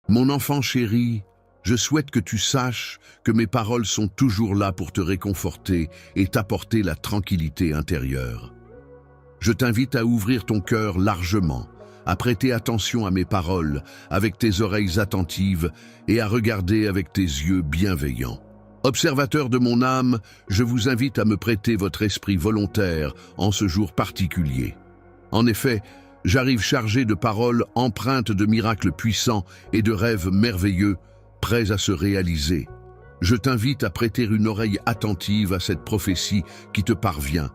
Mon enfant chéri, je souhaite que tu saches que mes paroles sont toujours là pour te réconforter et t'apporter la tranquillité intérieure. Je t'invite à ouvrir ton cœur largement, à prêter attention à mes paroles avec tes oreilles attentives et à regarder avec tes yeux bienveillants. Observateur de mon âme, je vous invite à me prêter votre esprit volontaire en ce jour particulier. En effet, j'arrive chargé de paroles empreintes de miracles puissants et de rêves merveilleux, prêts à se réaliser. Je t'invite à prêter une oreille attentive à cette prophétie qui te parvient,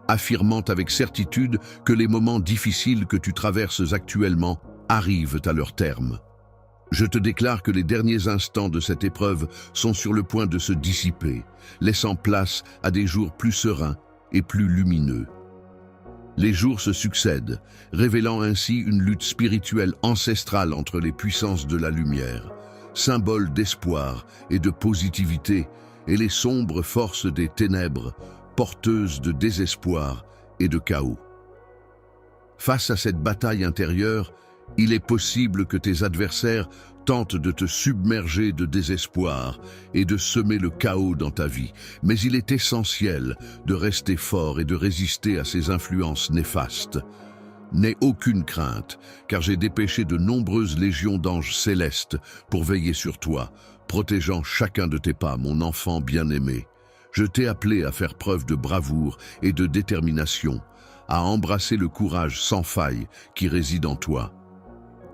affirmant avec certitude que les moments difficiles que tu traverses actuellement arrivent à leur terme. Je te déclare que les derniers instants de cette épreuve sont sur le point de se dissiper, laissant place à des jours plus sereins et plus lumineux. Les jours se succèdent, révélant ainsi une lutte spirituelle ancestrale entre les puissances de la lumière, symbole d'espoir et de positivité, et les sombres forces des ténèbres, porteuses de désespoir et de chaos. Face à cette bataille intérieure, il est possible que tes adversaires tentent de te submerger de désespoir et de semer le chaos dans ta vie, mais il est essentiel de rester fort et de résister à ces influences néfastes. N'aie aucune crainte, car j'ai dépêché de nombreuses légions d'anges célestes pour veiller sur toi, protégeant chacun de tes pas, mon enfant bien-aimé. Je t'ai appelé à faire preuve de bravoure et de détermination, à embrasser le courage sans faille qui réside en toi.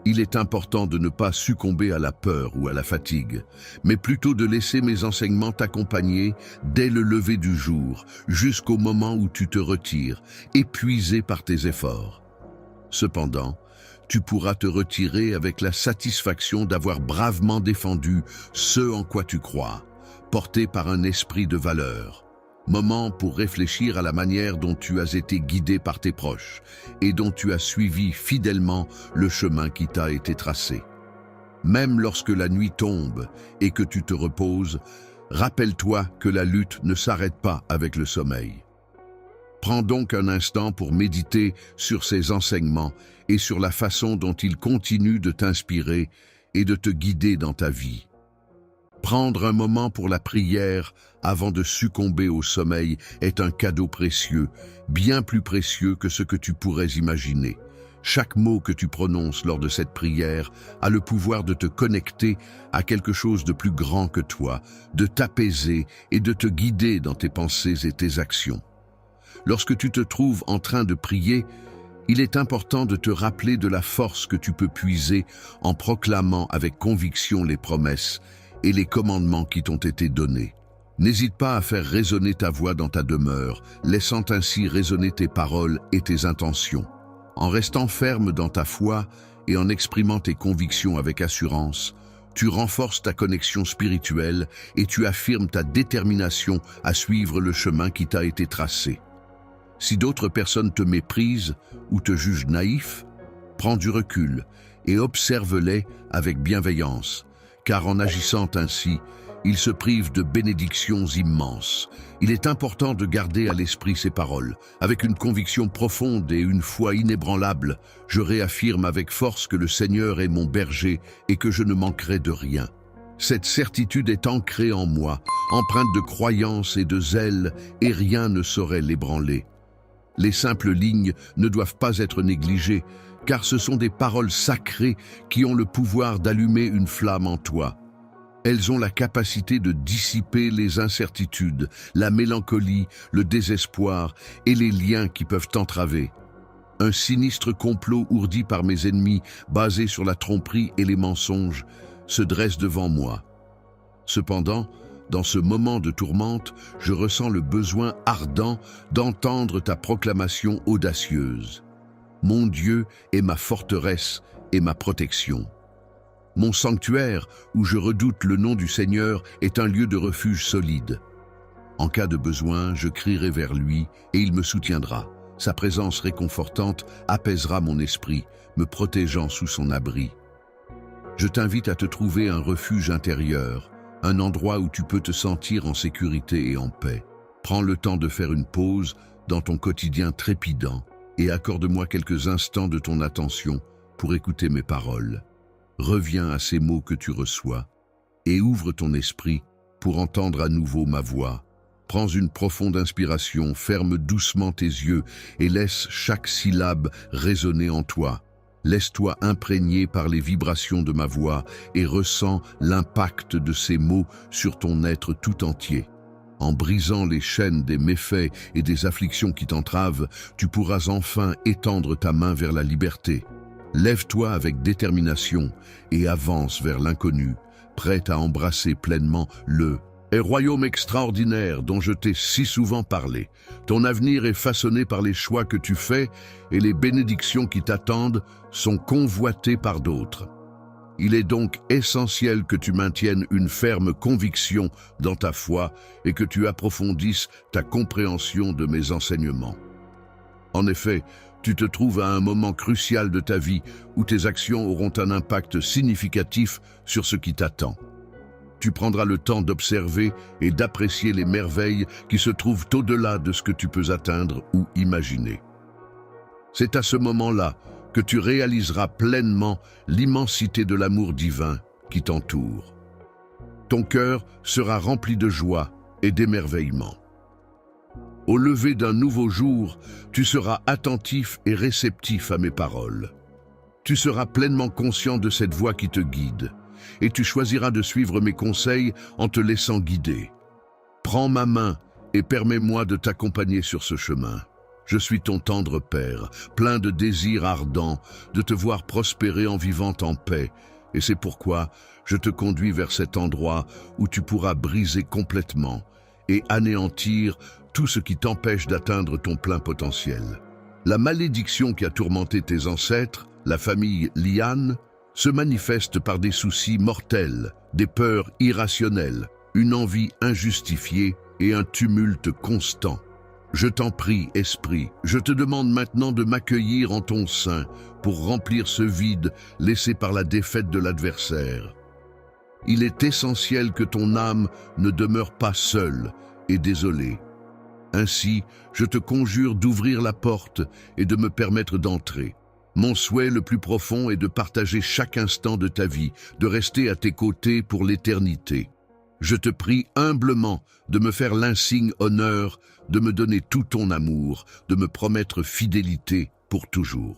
Il est important de ne pas succomber à la peur ou à la fatigue, mais plutôt de laisser mes enseignements t'accompagner dès le lever du jour, jusqu'au moment où tu te retires, épuisé par tes efforts. Cependant, tu pourras te retirer avec la satisfaction d'avoir bravement défendu ce en quoi tu crois, porté par un esprit de valeur. Moment pour réfléchir à la manière dont tu as été guidé par tes proches et dont tu as suivi fidèlement le chemin qui t'a été tracé. Même lorsque la nuit tombe et que tu te reposes, rappelle-toi que la lutte ne s'arrête pas avec le sommeil. Prends donc un instant pour méditer sur ces enseignements et sur la façon dont ils continuent de t'inspirer et de te guider dans ta vie. Prendre un moment pour la prière avant de succomber au sommeil est un cadeau précieux, bien plus précieux que ce que tu pourrais imaginer. Chaque mot que tu prononces lors de cette prière a le pouvoir de te connecter à quelque chose de plus grand que toi, de t'apaiser et de te guider dans tes pensées et tes actions. Lorsque tu te trouves en train de prier, il est important de te rappeler de la force que tu peux puiser en proclamant avec conviction les promesses et les commandements qui t'ont été donnés. N'hésite pas à faire résonner ta voix dans ta demeure, laissant ainsi résonner tes paroles et tes intentions. En restant ferme dans ta foi et en exprimant tes convictions avec assurance, tu renforces ta connexion spirituelle et tu affirmes ta détermination à suivre le chemin qui t'a été tracé. Si d'autres personnes te méprisent ou te jugent naïf, prends du recul et observe-les avec bienveillance, car en agissant ainsi, ils se privent de bénédictions immenses. Il est important de garder à l'esprit ces paroles. Avec une conviction profonde et une foi inébranlable, je réaffirme avec force que le Seigneur est mon berger et que je ne manquerai de rien. Cette certitude est ancrée en moi, empreinte de croyance et de zèle, et rien ne saurait l'ébranler. Les simples lignes ne doivent pas être négligées, car ce sont des paroles sacrées qui ont le pouvoir d'allumer une flamme en toi. Elles ont la capacité de dissiper les incertitudes, la mélancolie, le désespoir et les liens qui peuvent t'entraver. Un sinistre complot ourdi par mes ennemis, basé sur la tromperie et les mensonges, se dresse devant moi. Cependant, dans ce moment de tourmente, je ressens le besoin ardent d'entendre ta proclamation audacieuse. Mon Dieu est ma forteresse et ma protection. Mon sanctuaire, où je redoute le nom du Seigneur, est un lieu de refuge solide. En cas de besoin, je crierai vers lui et il me soutiendra. Sa présence réconfortante apaisera mon esprit, me protégeant sous son abri. Je t'invite à te trouver un refuge intérieur, un endroit où tu peux te sentir en sécurité et en paix. Prends le temps de faire une pause dans ton quotidien trépidant et accorde-moi quelques instants de ton attention pour écouter mes paroles. reviens à ces mots que tu reçois et ouvre ton esprit pour entendre à nouveau ma voix. Prends une profonde inspiration, ferme doucement tes yeux et laisse chaque syllabe résonner en toi. Laisse-toi imprégner par les vibrations de ma voix et ressens l'impact de ces mots sur ton être tout entier. En brisant les chaînes des méfaits et des afflictions qui t'entravent, tu pourras enfin étendre ta main vers la liberté. Lève-toi avec détermination et avance vers l'inconnu, prête à embrasser pleinement le royaume extraordinaire dont je t'ai si souvent parlé. Ton avenir est façonné par les choix que tu fais et les bénédictions qui t'attendent sont convoitées par d'autres. Il est donc essentiel que tu maintiennes une ferme conviction dans ta foi et que tu approfondisses ta compréhension de mes enseignements. En effet, tu te trouves à un moment crucial de ta vie où tes actions auront un impact significatif sur ce qui t'attend. Tu prendras le temps d'observer et d'apprécier les merveilles qui se trouvent au-delà de ce que tu peux atteindre ou imaginer. C'est à ce moment-là que tu réaliseras pleinement l'immensité de l'amour divin qui t'entoure. Ton cœur sera rempli de joie et d'émerveillement. Au lever d'un nouveau jour, tu seras attentif et réceptif à mes paroles. Tu seras pleinement conscient de cette voix qui te guide, et tu choisiras de suivre mes conseils en te laissant guider. Prends ma main et permets-moi de t'accompagner sur ce chemin. Je suis ton tendre Père, plein de désirs ardents, de te voir prospérer en vivant en paix, et c'est pourquoi je te conduis vers cet endroit où tu pourras briser complètement et anéantir tout ce qui t'empêche d'atteindre ton plein potentiel. La malédiction qui a tourmenté tes ancêtres, la famille Lian, se manifeste par des soucis mortels, des peurs irrationnelles, une envie injustifiée et un tumulte constant. Je t'en prie, Esprit, je te demande maintenant de m'accueillir en ton sein pour remplir ce vide laissé par la défaite de l'adversaire. Il est essentiel que ton âme ne demeure pas seule et désolée. Ainsi, je te conjure d'ouvrir la porte et de me permettre d'entrer. Mon souhait le plus profond est de partager chaque instant de ta vie, de rester à tes côtés pour l'éternité. Je te prie humblement de me faire l'insigne honneur de me donner tout ton amour, de me promettre fidélité pour toujours.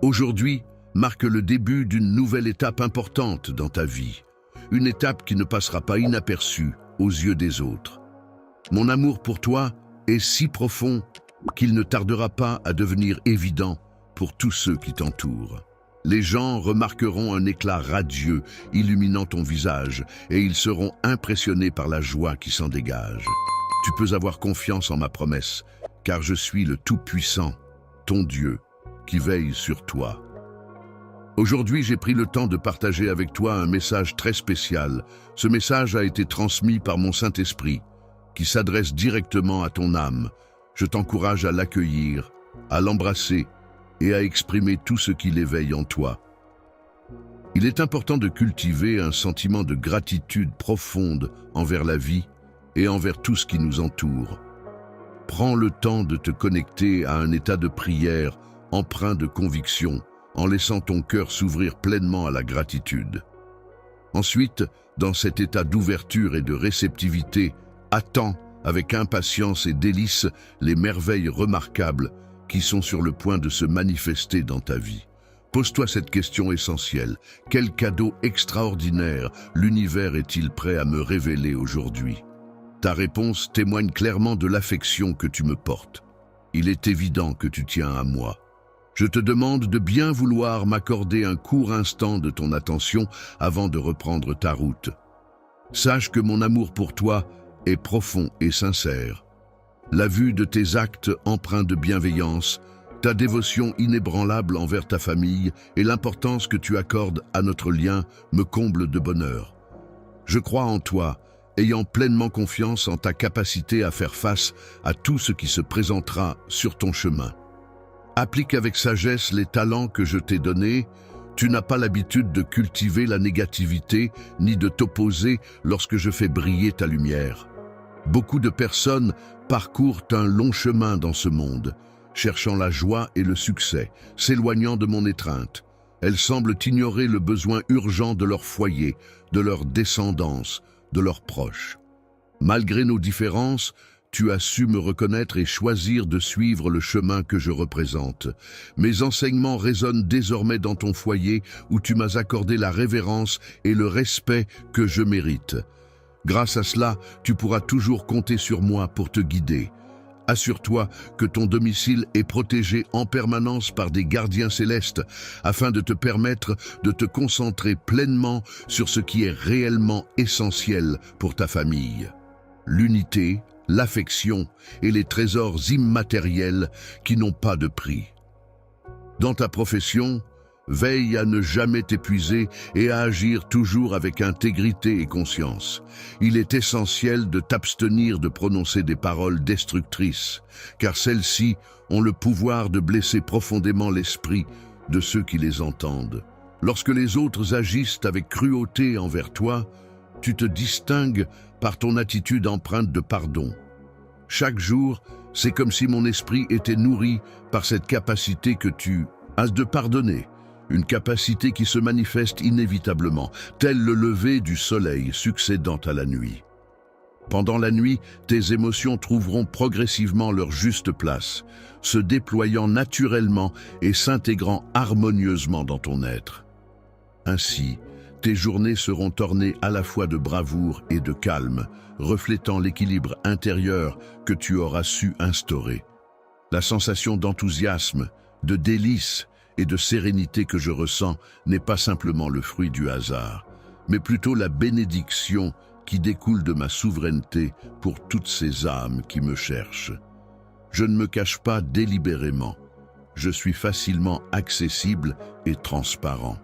Aujourd'hui marque le début d'une nouvelle étape importante dans ta vie, une étape qui ne passera pas inaperçue aux yeux des autres. Mon amour pour toi est si profond qu'il ne tardera pas à devenir évident pour tous ceux qui t'entourent. Les gens remarqueront un éclat radieux illuminant ton visage et ils seront impressionnés par la joie qui s'en dégage. Tu peux avoir confiance en ma promesse, car je suis le Tout-Puissant, ton Dieu, qui veille sur toi. Aujourd'hui, j'ai pris le temps de partager avec toi un message très spécial. Ce message a été transmis par mon Saint-Esprit, qui s'adresse directement à ton âme. Je t'encourage à l'accueillir, à l'embrasser et à exprimer tout ce qui l'éveille en toi. Il est important de cultiver un sentiment de gratitude profonde envers la vie et envers tout ce qui nous entoure. Prends le temps de te connecter à un état de prière empreint de conviction, en laissant ton cœur s'ouvrir pleinement à la gratitude. Ensuite, dans cet état d'ouverture et de réceptivité, attends avec impatience et délice les merveilles remarquables qui sont sur le point de se manifester dans ta vie. Pose-toi cette question essentielle. Quel cadeau extraordinaire l'univers est-il prêt à me révéler aujourd'hui? Ta réponse témoigne clairement de l'affection que tu me portes. Il est évident que tu tiens à moi. Je te demande de bien vouloir m'accorder un court instant de ton attention avant de reprendre ta route. Sache que mon amour pour toi est profond et sincère. La vue de tes actes empreints de bienveillance, ta dévotion inébranlable envers ta famille et l'importance que tu accordes à notre lien me comblent de bonheur. Je crois en toi, ayant pleinement confiance en ta capacité à faire face à tout ce qui se présentera sur ton chemin. Applique avec sagesse les talents que je t'ai donnés. Tu n'as pas l'habitude de cultiver la négativité ni de t'opposer lorsque je fais briller ta lumière. Beaucoup de personnes parcourent un long chemin dans ce monde, cherchant la joie et le succès, s'éloignant de mon étreinte. Elles semblent ignorer le besoin urgent de leur foyer, de leur descendance, de leurs proches. Malgré nos différences, tu as su me reconnaître et choisir de suivre le chemin que je représente. Mes enseignements résonnent désormais dans ton foyer où tu m'as accordé la révérence et le respect que je mérite. Grâce à cela, tu pourras toujours compter sur moi pour te guider. Assure-toi que ton domicile est protégé en permanence par des gardiens célestes afin de te permettre de te concentrer pleinement sur ce qui est réellement essentiel pour ta famille. L'unité, l'affection et les trésors immatériels qui n'ont pas de prix. Dans ta profession, veille à ne jamais t'épuiser et à agir toujours avec intégrité et conscience. Il est essentiel de t'abstenir de prononcer des paroles destructrices, car celles-ci ont le pouvoir de blesser profondément l'esprit de ceux qui les entendent. Lorsque les autres agissent avec cruauté envers toi, tu te distingues par ton attitude empreinte de pardon. Chaque jour, c'est comme si mon esprit était nourri par cette capacité que tu as de pardonner, une capacité qui se manifeste inévitablement, tel le lever du soleil succédant à la nuit. Pendant la nuit, tes émotions trouveront progressivement leur juste place, se déployant naturellement et s'intégrant harmonieusement dans ton être. Ainsi, tes journées seront ornées à la fois de bravoure et de calme, reflétant l'équilibre intérieur que tu auras su instaurer. La sensation d'enthousiasme, de délice et de sérénité que je ressens n'est pas simplement le fruit du hasard, mais plutôt la bénédiction qui découle de ma souveraineté pour toutes ces âmes qui me cherchent. Je ne me cache pas délibérément. Je suis facilement accessible et transparent.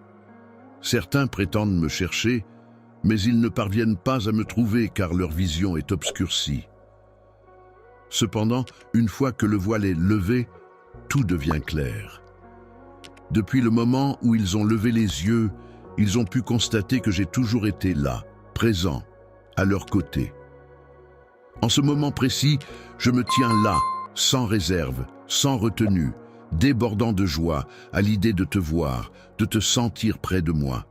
Certains prétendent me chercher, mais ils ne parviennent pas à me trouver car leur vision est obscurcie. Cependant, une fois que le voile est levé, tout devient clair. Depuis le moment où ils ont levé les yeux, ils ont pu constater que j'ai toujours été là, présent, à leur côté. En ce moment précis, je me tiens là, sans réserve, sans retenue, débordant de joie à l'idée de te voir, de te sentir près de moi.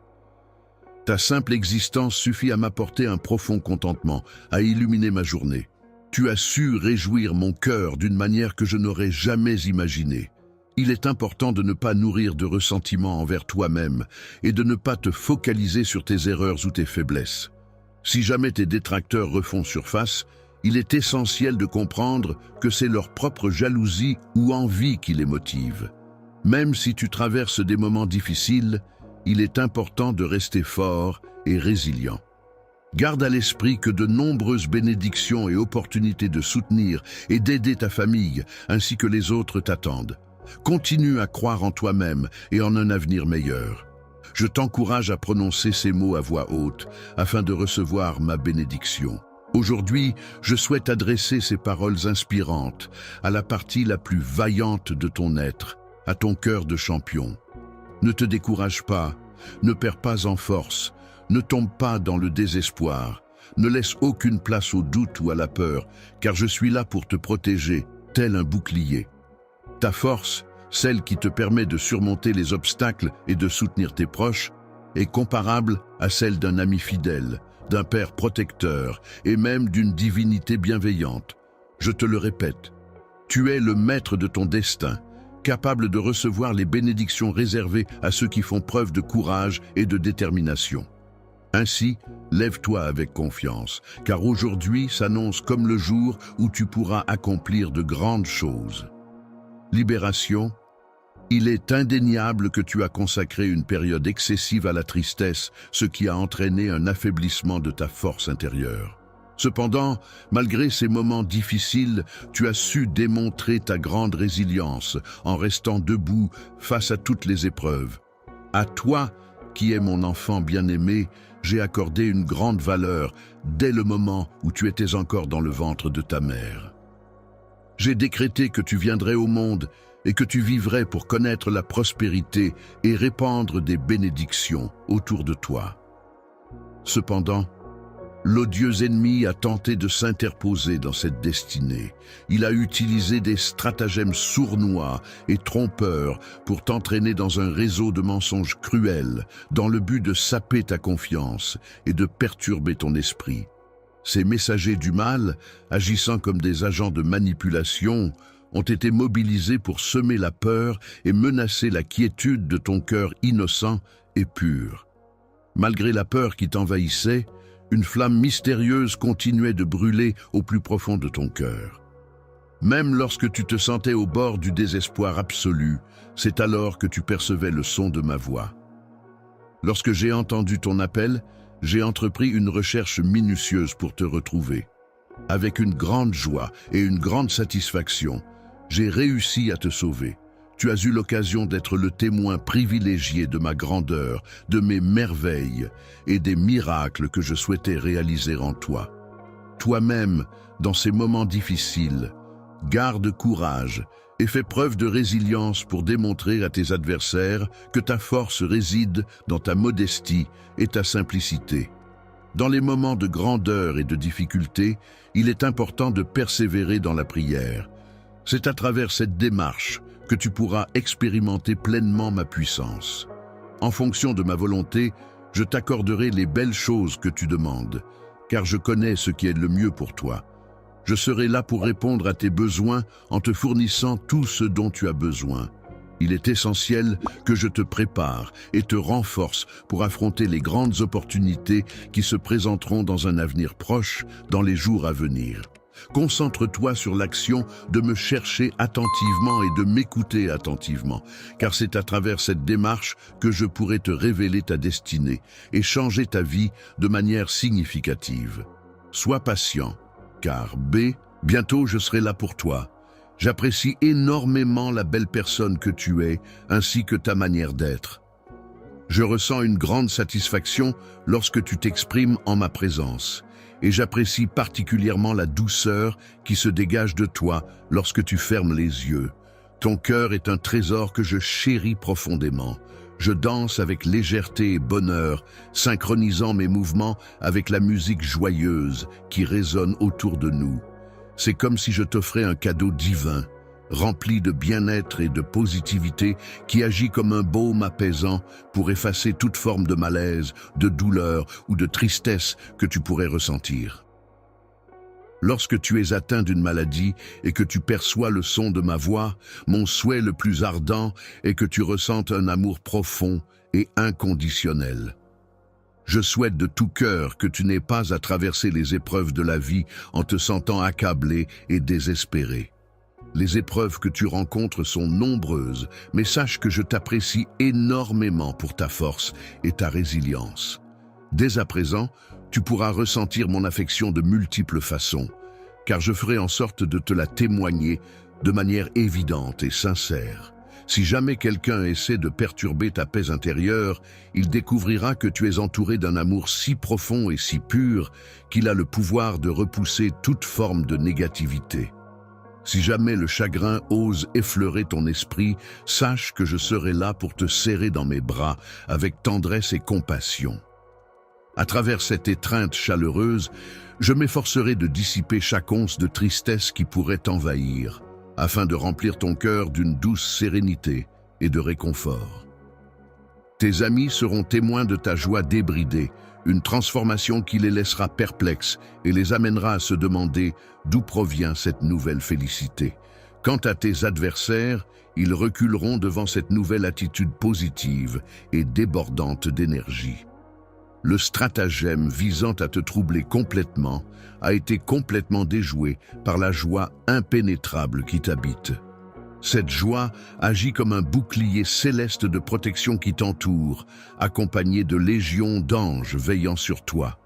Ta simple existence suffit à m'apporter un profond contentement, à illuminer ma journée. Tu as su réjouir mon cœur d'une manière que je n'aurais jamais imaginée. Il est important de ne pas nourrir de ressentiment envers toi-même et de ne pas te focaliser sur tes erreurs ou tes faiblesses. Si jamais tes détracteurs refont surface, il est essentiel de comprendre que c'est leur propre jalousie ou envie qui les motive. Même si tu traverses des moments difficiles, il est important de rester fort et résilient. Garde à l'esprit que de nombreuses bénédictions et opportunités de soutenir et d'aider ta famille ainsi que les autres t'attendent. Continue à croire en toi-même et en un avenir meilleur. Je t'encourage à prononcer ces mots à voix haute afin de recevoir ma bénédiction. Aujourd'hui, je souhaite adresser ces paroles inspirantes à la partie la plus vaillante de ton être, à ton cœur de champion. Ne te décourage pas, ne perds pas en force, ne tombe pas dans le désespoir, ne laisse aucune place au doute ou à la peur, car je suis là pour te protéger, tel un bouclier. Ta force, celle qui te permet de surmonter les obstacles et de soutenir tes proches, est comparable à celle d'un ami fidèle, d'un père protecteur et même d'une divinité bienveillante. Je te le répète, tu es le maître de ton destin, capable de recevoir les bénédictions réservées à ceux qui font preuve de courage et de détermination. Ainsi, lève-toi avec confiance, car aujourd'hui s'annonce comme le jour où tu pourras accomplir de grandes choses. Libération. Il est indéniable que tu as consacré une période excessive à la tristesse, ce qui a entraîné un affaiblissement de ta force intérieure. Cependant, malgré ces moments difficiles, tu as su démontrer ta grande résilience en restant debout face à toutes les épreuves. À toi, qui es mon enfant bien-aimé, j'ai accordé une grande valeur dès le moment où tu étais encore dans le ventre de ta mère. J'ai décrété que tu viendrais au monde et que tu vivrais pour connaître la prospérité et répandre des bénédictions autour de toi. Cependant, L'odieux ennemi a tenté de s'interposer dans cette destinée. Il a utilisé des stratagèmes sournois et trompeurs pour t'entraîner dans un réseau de mensonges cruels, dans le but de saper ta confiance et de perturber ton esprit. Ces messagers du mal, agissant comme des agents de manipulation, ont été mobilisés pour semer la peur et menacer la quiétude de ton cœur innocent et pur. Malgré la peur qui t'envahissait, une flamme mystérieuse continuait de brûler au plus profond de ton cœur. Même lorsque tu te sentais au bord du désespoir absolu, c'est alors que tu percevais le son de ma voix. Lorsque j'ai entendu ton appel, j'ai entrepris une recherche minutieuse pour te retrouver. Avec une grande joie et une grande satisfaction, j'ai réussi à te sauver. Tu as eu l'occasion d'être le témoin privilégié de ma grandeur, de mes merveilles et des miracles que je souhaitais réaliser en toi. Toi-même, dans ces moments difficiles, garde courage et fais preuve de résilience pour démontrer à tes adversaires que ta force réside dans ta modestie et ta simplicité. Dans les moments de grandeur et de difficulté, il est important de persévérer dans la prière. C'est à travers cette démarche que tu pourras expérimenter pleinement ma puissance. En fonction de ma volonté, je t'accorderai les belles choses que tu demandes, car je connais ce qui est le mieux pour toi. Je serai là pour répondre à tes besoins en te fournissant tout ce dont tu as besoin. Il est essentiel que je te prépare et te renforce pour affronter les grandes opportunités qui se présenteront dans un avenir proche, dans les jours à venir. Concentre-toi sur l'action de me chercher attentivement et de m'écouter attentivement, car c'est à travers cette démarche que je pourrai te révéler ta destinée et changer ta vie de manière significative. Sois patient, car bientôt je serai là pour toi. J'apprécie énormément la belle personne que tu es, ainsi que ta manière d'être. Je ressens une grande satisfaction lorsque tu t'exprimes en ma présence. Et j'apprécie particulièrement la douceur qui se dégage de toi lorsque tu fermes les yeux. Ton cœur est un trésor que je chéris profondément. Je danse avec légèreté et bonheur, synchronisant mes mouvements avec la musique joyeuse qui résonne autour de nous. C'est comme si je t'offrais un cadeau divin, rempli de bien-être et de positivité qui agit comme un baume apaisant pour effacer toute forme de malaise, de douleur ou de tristesse que tu pourrais ressentir. Lorsque tu es atteint d'une maladie et que tu perçois le son de ma voix, mon souhait le plus ardent est que tu ressentes un amour profond et inconditionnel. Je souhaite de tout cœur que tu n'aies pas à traverser les épreuves de la vie en te sentant accablé et désespéré. Les épreuves que tu rencontres sont nombreuses, mais sache que je t'apprécie énormément pour ta force et ta résilience. Dès à présent, tu pourras ressentir mon affection de multiples façons, car je ferai en sorte de te la témoigner de manière évidente et sincère. Si jamais quelqu'un essaie de perturber ta paix intérieure, il découvrira que tu es entouré d'un amour si profond et si pur qu'il a le pouvoir de repousser toute forme de négativité. Si jamais le chagrin ose effleurer ton esprit, sache que je serai là pour te serrer dans mes bras avec tendresse et compassion. À travers cette étreinte chaleureuse, je m'efforcerai de dissiper chaque once de tristesse qui pourrait t'envahir, afin de remplir ton cœur d'une douce sérénité et de réconfort. Tes amis seront témoins de ta joie débridée, une transformation qui les laissera perplexes et les amènera à se demander d'où provient cette nouvelle félicité. Quant à tes adversaires, ils reculeront devant cette nouvelle attitude positive et débordante d'énergie. Le stratagème visant à te troubler complètement a été complètement déjoué par la joie impénétrable qui t'habite. Cette joie agit comme un bouclier céleste de protection qui t'entoure, accompagné de légions d'anges veillant sur toi.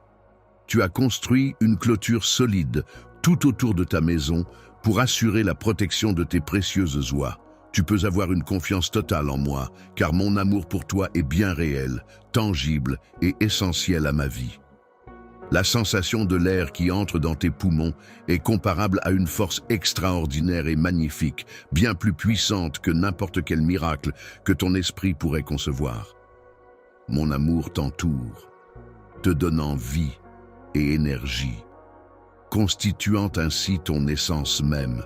Tu as construit une clôture solide tout autour de ta maison pour assurer la protection de tes précieuses oies. Tu peux avoir une confiance totale en moi, car mon amour pour toi est bien réel, tangible et essentiel à ma vie. La sensation de l'air qui entre dans tes poumons est comparable à une force extraordinaire et magnifique, bien plus puissante que n'importe quel miracle que ton esprit pourrait concevoir. Mon amour t'entoure, te donnant vie, et énergie, constituant ainsi ton essence même.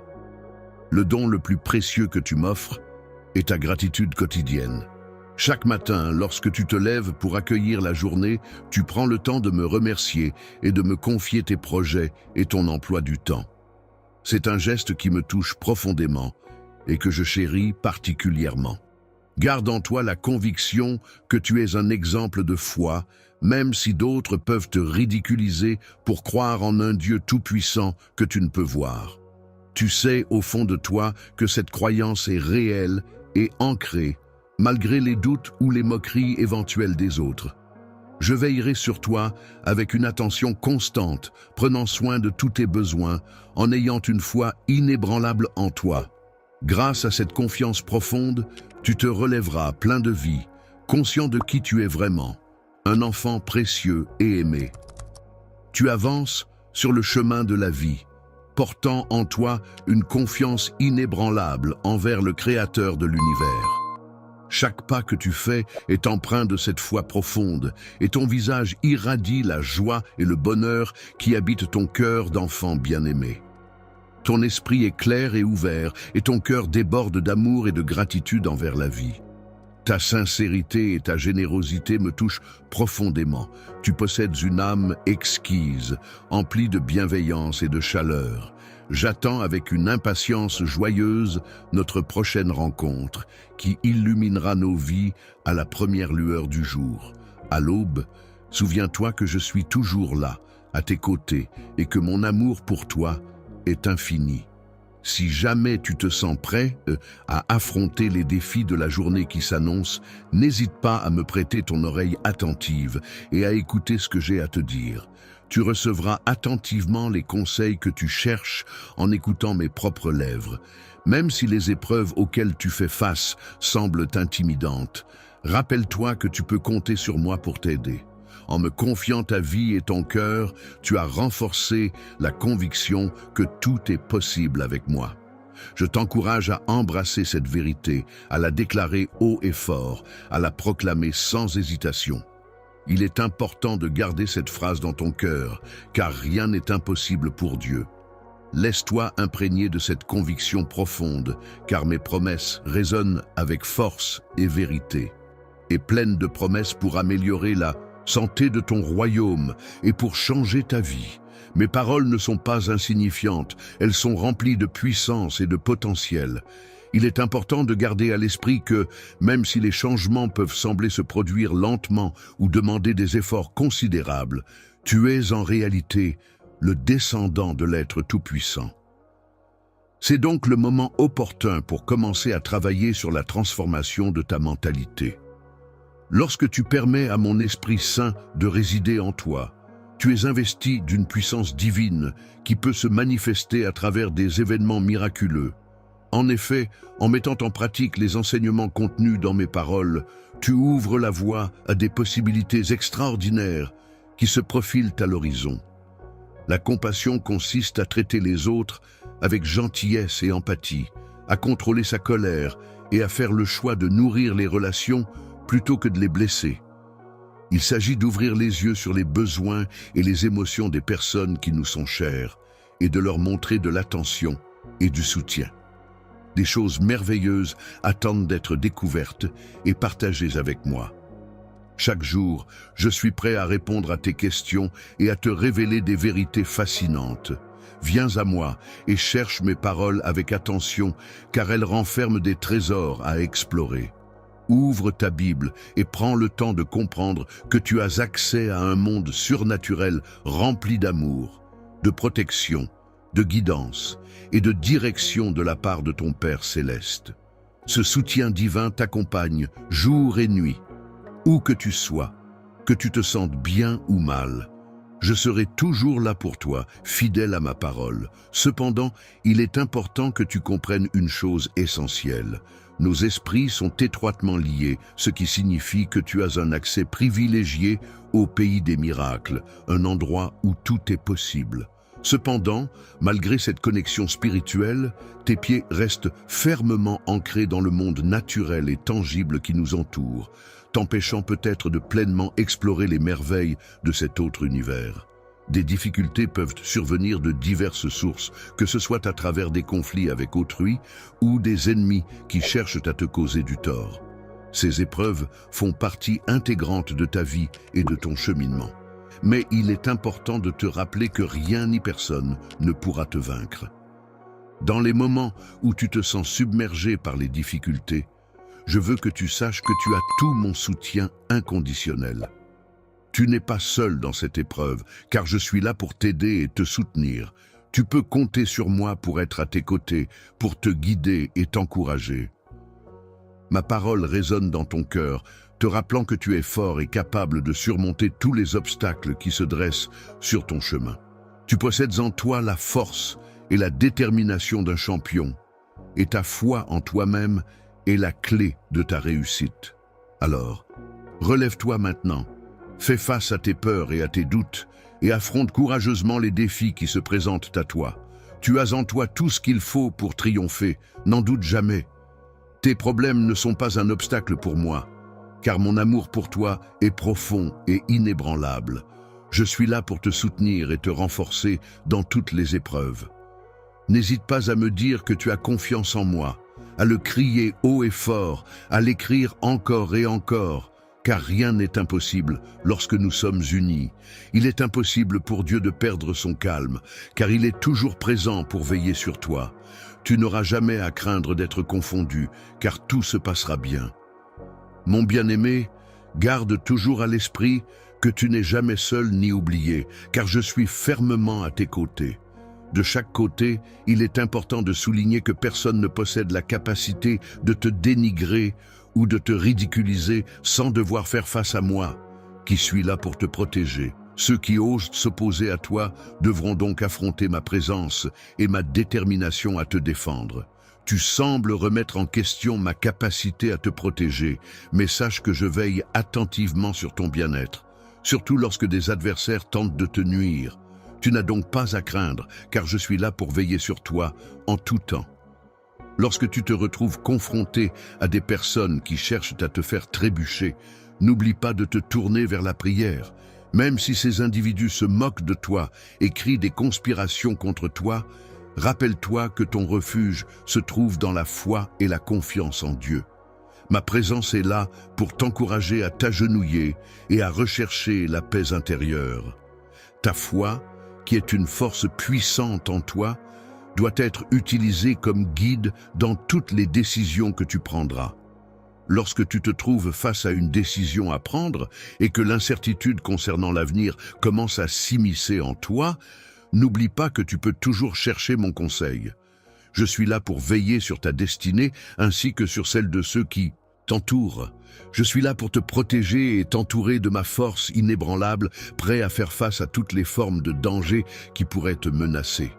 Le don le plus précieux que tu m'offres est ta gratitude quotidienne. Chaque matin, lorsque tu te lèves pour accueillir la journée, tu prends le temps de me remercier et de me confier tes projets et ton emploi du temps. C'est un geste qui me touche profondément et que je chéris particulièrement. Garde en toi la conviction que tu es un exemple de foi, même si d'autres peuvent te ridiculiser pour croire en un Dieu tout-puissant que tu ne peux voir. Tu sais au fond de toi que cette croyance est réelle et ancrée, malgré les doutes ou les moqueries éventuelles des autres. Je veillerai sur toi avec une attention constante, prenant soin de tous tes besoins, en ayant une foi inébranlable en toi. Grâce à cette confiance profonde, tu te relèveras plein de vie, conscient de qui tu es vraiment, un enfant précieux et aimé. Tu avances sur le chemin de la vie, portant en toi une confiance inébranlable envers le Créateur de l'univers. Chaque pas que tu fais est empreint de cette foi profonde, et ton visage irradie la joie et le bonheur qui habitent ton cœur d'enfant bien-aimé. Ton esprit est clair et ouvert, et ton cœur déborde d'amour et de gratitude envers la vie. Ta sincérité et ta générosité me touchent profondément. Tu possèdes une âme exquise, emplie de bienveillance et de chaleur. J'attends avec une impatience joyeuse notre prochaine rencontre qui illuminera nos vies à la première lueur du jour. À l'aube, souviens-toi que je suis toujours là, à tes côtés, et que mon amour pour toi est infini. Si jamais tu te sens prêt à affronter les défis de la journée qui s'annonce, n'hésite pas à me prêter ton oreille attentive et à écouter ce que j'ai à te dire. Tu recevras attentivement les conseils que tu cherches en écoutant mes propres lèvres. Même si les épreuves auxquelles tu fais face semblent intimidantes, rappelle-toi que tu peux compter sur moi pour t'aider. En me confiant ta vie et ton cœur, tu as renforcé la conviction que tout est possible avec moi. Je t'encourage à embrasser cette vérité, à la déclarer haut et fort, à la proclamer sans hésitation. Il est important de garder cette phrase dans ton cœur, car rien n'est impossible pour Dieu. Laisse-toi imprégner de cette conviction profonde, car mes promesses résonnent avec force et vérité, et pleines de promesses pour améliorer la santé de ton royaume et pour changer ta vie. Mes paroles ne sont pas insignifiantes, elles sont remplies de puissance et de potentiel. Il est important de garder à l'esprit que, même si les changements peuvent sembler se produire lentement ou demander des efforts considérables, tu es en réalité le descendant de l'être tout-puissant. C'est donc le moment opportun pour commencer à travailler sur la transformation de ta mentalité. Lorsque tu permets à mon Esprit Saint de résider en toi, tu es investi d'une puissance divine qui peut se manifester à travers des événements miraculeux. En effet, en mettant en pratique les enseignements contenus dans mes paroles, tu ouvres la voie à des possibilités extraordinaires qui se profilent à l'horizon. La compassion consiste à traiter les autres avec gentillesse et empathie, à contrôler sa colère et à faire le choix de nourrir les relations plutôt que de les blesser. Il s'agit d'ouvrir les yeux sur les besoins et les émotions des personnes qui nous sont chères et de leur montrer de l'attention et du soutien. Des choses merveilleuses attendent d'être découvertes et partagées avec moi. Chaque jour, je suis prêt à répondre à tes questions et à te révéler des vérités fascinantes. Viens à moi et cherche mes paroles avec attention, car elles renferment des trésors à explorer. Ouvre ta Bible et prends le temps de comprendre que tu as accès à un monde surnaturel rempli d'amour, de protection, de guidance et de direction de la part de ton Père céleste. Ce soutien divin t'accompagne jour et nuit. Où que tu sois, que tu te sentes bien ou mal, je serai toujours là pour toi, fidèle à ma parole. Cependant, il est important que tu comprennes une chose essentielle. Nos esprits sont étroitement liés, ce qui signifie que tu as un accès privilégié au pays des miracles, un endroit où tout est possible. Cependant, malgré cette connexion spirituelle, tes pieds restent fermement ancrés dans le monde naturel et tangible qui nous entoure, t'empêchant peut-être de pleinement explorer les merveilles de cet autre univers. Des difficultés peuvent survenir de diverses sources, que ce soit à travers des conflits avec autrui ou des ennemis qui cherchent à te causer du tort. Ces épreuves font partie intégrante de ta vie et de ton cheminement. Mais il est important de te rappeler que rien ni personne ne pourra te vaincre. Dans les moments où tu te sens submergé par les difficultés, je veux que tu saches que tu as tout mon soutien inconditionnel. Tu n'es pas seul dans cette épreuve, car je suis là pour t'aider et te soutenir. Tu peux compter sur moi pour être à tes côtés, pour te guider et t'encourager. Ma parole résonne dans ton cœur, te rappelant que tu es fort et capable de surmonter tous les obstacles qui se dressent sur ton chemin. Tu possèdes en toi la force et la détermination d'un champion, et ta foi en toi-même est la clé de ta réussite. Alors, relève-toi maintenant. Fais face à tes peurs et à tes doutes et affronte courageusement les défis qui se présentent à toi. Tu as en toi tout ce qu'il faut pour triompher, n'en doute jamais. Tes problèmes ne sont pas un obstacle pour moi, car mon amour pour toi est profond et inébranlable. Je suis là pour te soutenir et te renforcer dans toutes les épreuves. N'hésite pas à me dire que tu as confiance en moi, à le crier haut et fort, à l'écrire encore et encore, car rien n'est impossible lorsque nous sommes unis. Il est impossible pour Dieu de perdre son calme, car il est toujours présent pour veiller sur toi. Tu n'auras jamais à craindre d'être confondu, car tout se passera bien. Mon bien-aimé, garde toujours à l'esprit que tu n'es jamais seul ni oublié, car je suis fermement à tes côtés. De chaque côté, il est important de souligner que personne ne possède la capacité de te dénigrer ou de te ridiculiser sans devoir faire face à moi, qui suis là pour te protéger. Ceux qui osent s'opposer à toi devront donc affronter ma présence et ma détermination à te défendre. Tu sembles remettre en question ma capacité à te protéger, mais sache que je veille attentivement sur ton bien-être, surtout lorsque des adversaires tentent de te nuire. Tu n'as donc pas à craindre, car je suis là pour veiller sur toi en tout temps. Lorsque tu te retrouves confronté à des personnes qui cherchent à te faire trébucher, n'oublie pas de te tourner vers la prière. Même si ces individus se moquent de toi et crient des conspirations contre toi, rappelle-toi que ton refuge se trouve dans la foi et la confiance en Dieu. Ma présence est là pour t'encourager à t'agenouiller et à rechercher la paix intérieure. Ta foi, qui est une force puissante en toi, doit être utilisée comme guide dans toutes les décisions que tu prendras. Lorsque tu te trouves face à une décision à prendre et que l'incertitude concernant l'avenir commence à s'immiscer en toi, n'oublie pas que tu peux toujours chercher mon conseil. Je suis là pour veiller sur ta destinée ainsi que sur celle de ceux qui t'entourent. Je suis là pour te protéger et t'entourer de ma force inébranlable, prêt à faire face à toutes les formes de danger qui pourraient te menacer.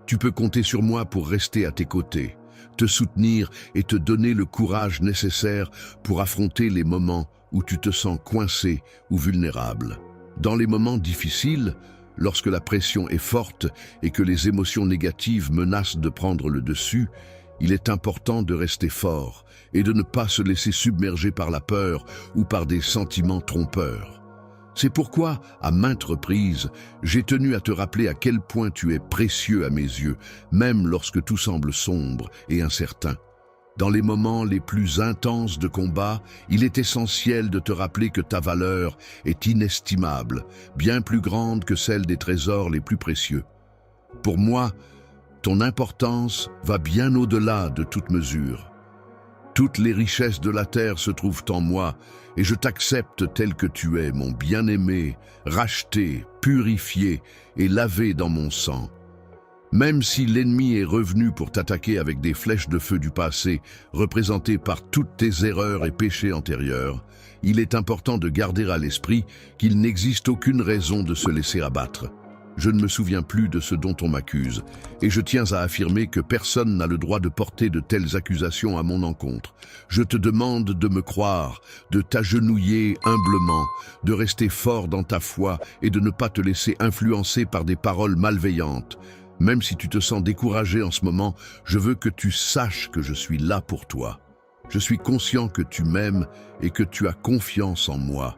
Tu peux compter sur moi pour rester à tes côtés, te soutenir et te donner le courage nécessaire pour affronter les moments où tu te sens coincé ou vulnérable. Dans les moments difficiles, lorsque la pression est forte et que les émotions négatives menacent de prendre le dessus, il est important de rester fort et de ne pas se laisser submerger par la peur ou par des sentiments trompeurs. C'est pourquoi, à maintes reprises, j'ai tenu à te rappeler à quel point tu es précieux à mes yeux, même lorsque tout semble sombre et incertain. Dans les moments les plus intenses de combat, il est essentiel de te rappeler que ta valeur est inestimable, bien plus grande que celle des trésors les plus précieux. Pour moi, ton importance va bien au-delà de toute mesure. Toutes les richesses de la terre se trouvent en moi, et je t'accepte tel que tu es, mon bien-aimé, racheté, purifié et lavé dans mon sang. Même si l'ennemi est revenu pour t'attaquer avec des flèches de feu du passé, représentées par toutes tes erreurs et péchés antérieurs, il est important de garder à l'esprit qu'il n'existe aucune raison de se laisser abattre. Je ne me souviens plus de ce dont on m'accuse, et je tiens à affirmer que personne n'a le droit de porter de telles accusations à mon encontre. Je te demande de me croire, de t'agenouiller humblement, de rester fort dans ta foi et de ne pas te laisser influencer par des paroles malveillantes. Même si tu te sens découragé en ce moment, je veux que tu saches que je suis là pour toi. Je suis conscient que tu m'aimes et que tu as confiance en moi.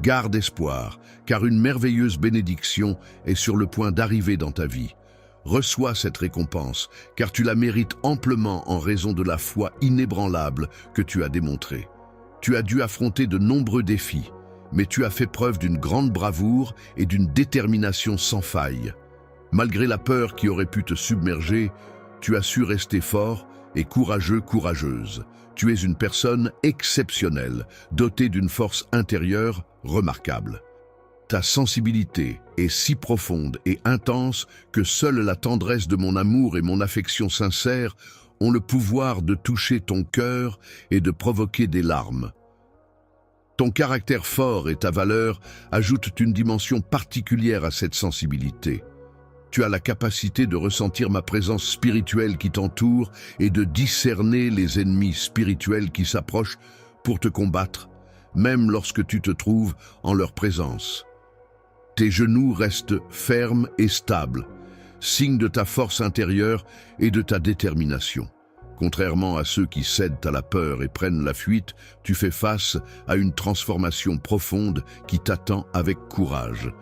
Garde espoir, car une merveilleuse bénédiction est sur le point d'arriver dans ta vie. Reçois cette récompense, car tu la mérites amplement en raison de la foi inébranlable que tu as démontrée. Tu as dû affronter de nombreux défis, mais tu as fait preuve d'une grande bravoure et d'une détermination sans faille. Malgré la peur qui aurait pu te submerger, tu as su rester fort et courageux, courageuse. Tu es une personne exceptionnelle, dotée d'une force intérieure remarquable. Ta sensibilité est si profonde et intense que seule la tendresse de mon amour et mon affection sincère ont le pouvoir de toucher ton cœur et de provoquer des larmes. Ton caractère fort et ta valeur ajoutent une dimension particulière à cette sensibilité. Tu as la capacité de ressentir ma présence spirituelle qui t'entoure et de discerner les ennemis spirituels qui s'approchent pour te combattre, même lorsque tu te trouves en leur présence. Tes genoux restent fermes et stables, signe de ta force intérieure et de ta détermination. Contrairement à ceux qui cèdent à la peur et prennent la fuite, tu fais face à une transformation profonde qui t'attend avec courage.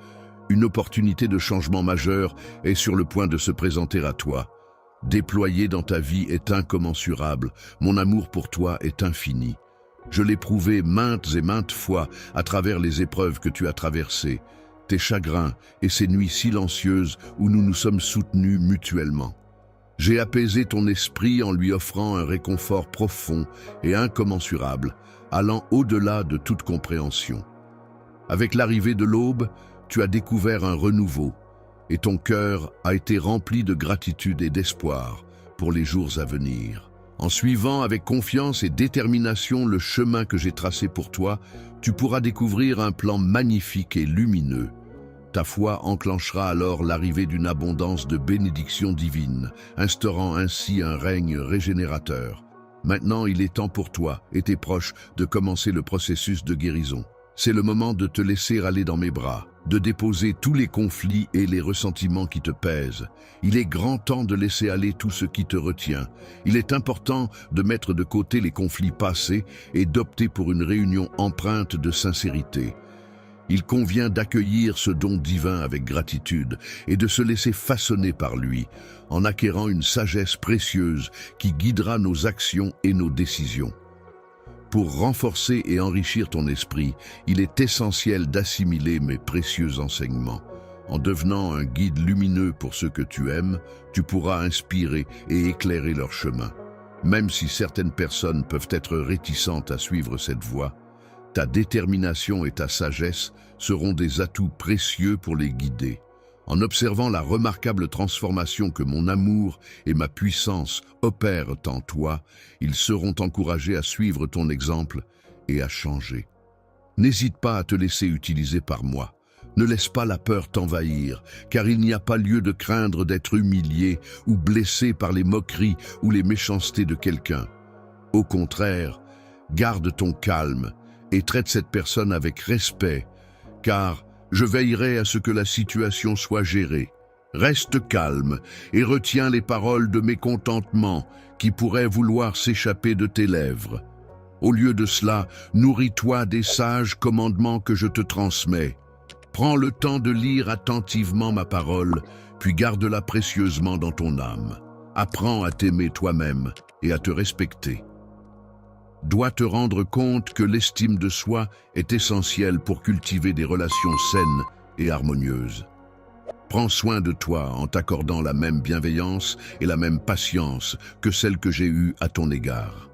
Une opportunité de changement majeur est sur le point de se présenter à toi. Déployé dans ta vie est incommensurable, mon amour pour toi est infini. Je l'ai prouvé maintes et maintes fois à travers les épreuves que tu as traversées, tes chagrins et ces nuits silencieuses où nous nous sommes soutenus mutuellement. J'ai apaisé ton esprit en lui offrant un réconfort profond et incommensurable, allant au-delà de toute compréhension. Avec l'arrivée de l'aube, tu as découvert un renouveau, et ton cœur a été rempli de gratitude et d'espoir pour les jours à venir. En suivant avec confiance et détermination le chemin que j'ai tracé pour toi, tu pourras découvrir un plan magnifique et lumineux. Ta foi enclenchera alors l'arrivée d'une abondance de bénédictions divines, instaurant ainsi un règne régénérateur. Maintenant, il est temps pour toi et tes proches de commencer le processus de guérison. C'est le moment de te laisser aller dans mes bras, de déposer tous les conflits et les ressentiments qui te pèsent. Il est grand temps de laisser aller tout ce qui te retient. Il est important de mettre de côté les conflits passés et d'opter pour une réunion empreinte de sincérité. Il convient d'accueillir ce don divin avec gratitude et de se laisser façonner par lui, en acquérant une sagesse précieuse qui guidera nos actions et nos décisions. Pour renforcer et enrichir ton esprit, il est essentiel d'assimiler mes précieux enseignements. En devenant un guide lumineux pour ceux que tu aimes, tu pourras inspirer et éclairer leur chemin. Même si certaines personnes peuvent être réticentes à suivre cette voie, ta détermination et ta sagesse seront des atouts précieux pour les guider. En observant la remarquable transformation que mon amour et ma puissance opèrent en toi, ils seront encouragés à suivre ton exemple et à changer. N'hésite pas à te laisser utiliser par moi. Ne laisse pas la peur t'envahir, car il n'y a pas lieu de craindre d'être humilié ou blessé par les moqueries ou les méchancetés de quelqu'un. Au contraire, garde ton calme et traite cette personne avec respect, car je veillerai à ce que la situation soit gérée. Reste calme et retiens les paroles de mécontentement qui pourraient vouloir s'échapper de tes lèvres. Au lieu de cela, nourris-toi des sages commandements que je te transmets. Prends le temps de lire attentivement ma parole, puis garde-la précieusement dans ton âme. Apprends à t'aimer toi-même et à te respecter. Dois te rendre compte que l'estime de soi est essentielle pour cultiver des relations saines et harmonieuses. Prends soin de toi en t'accordant la même bienveillance et la même patience que celle que j'ai eue à ton égard.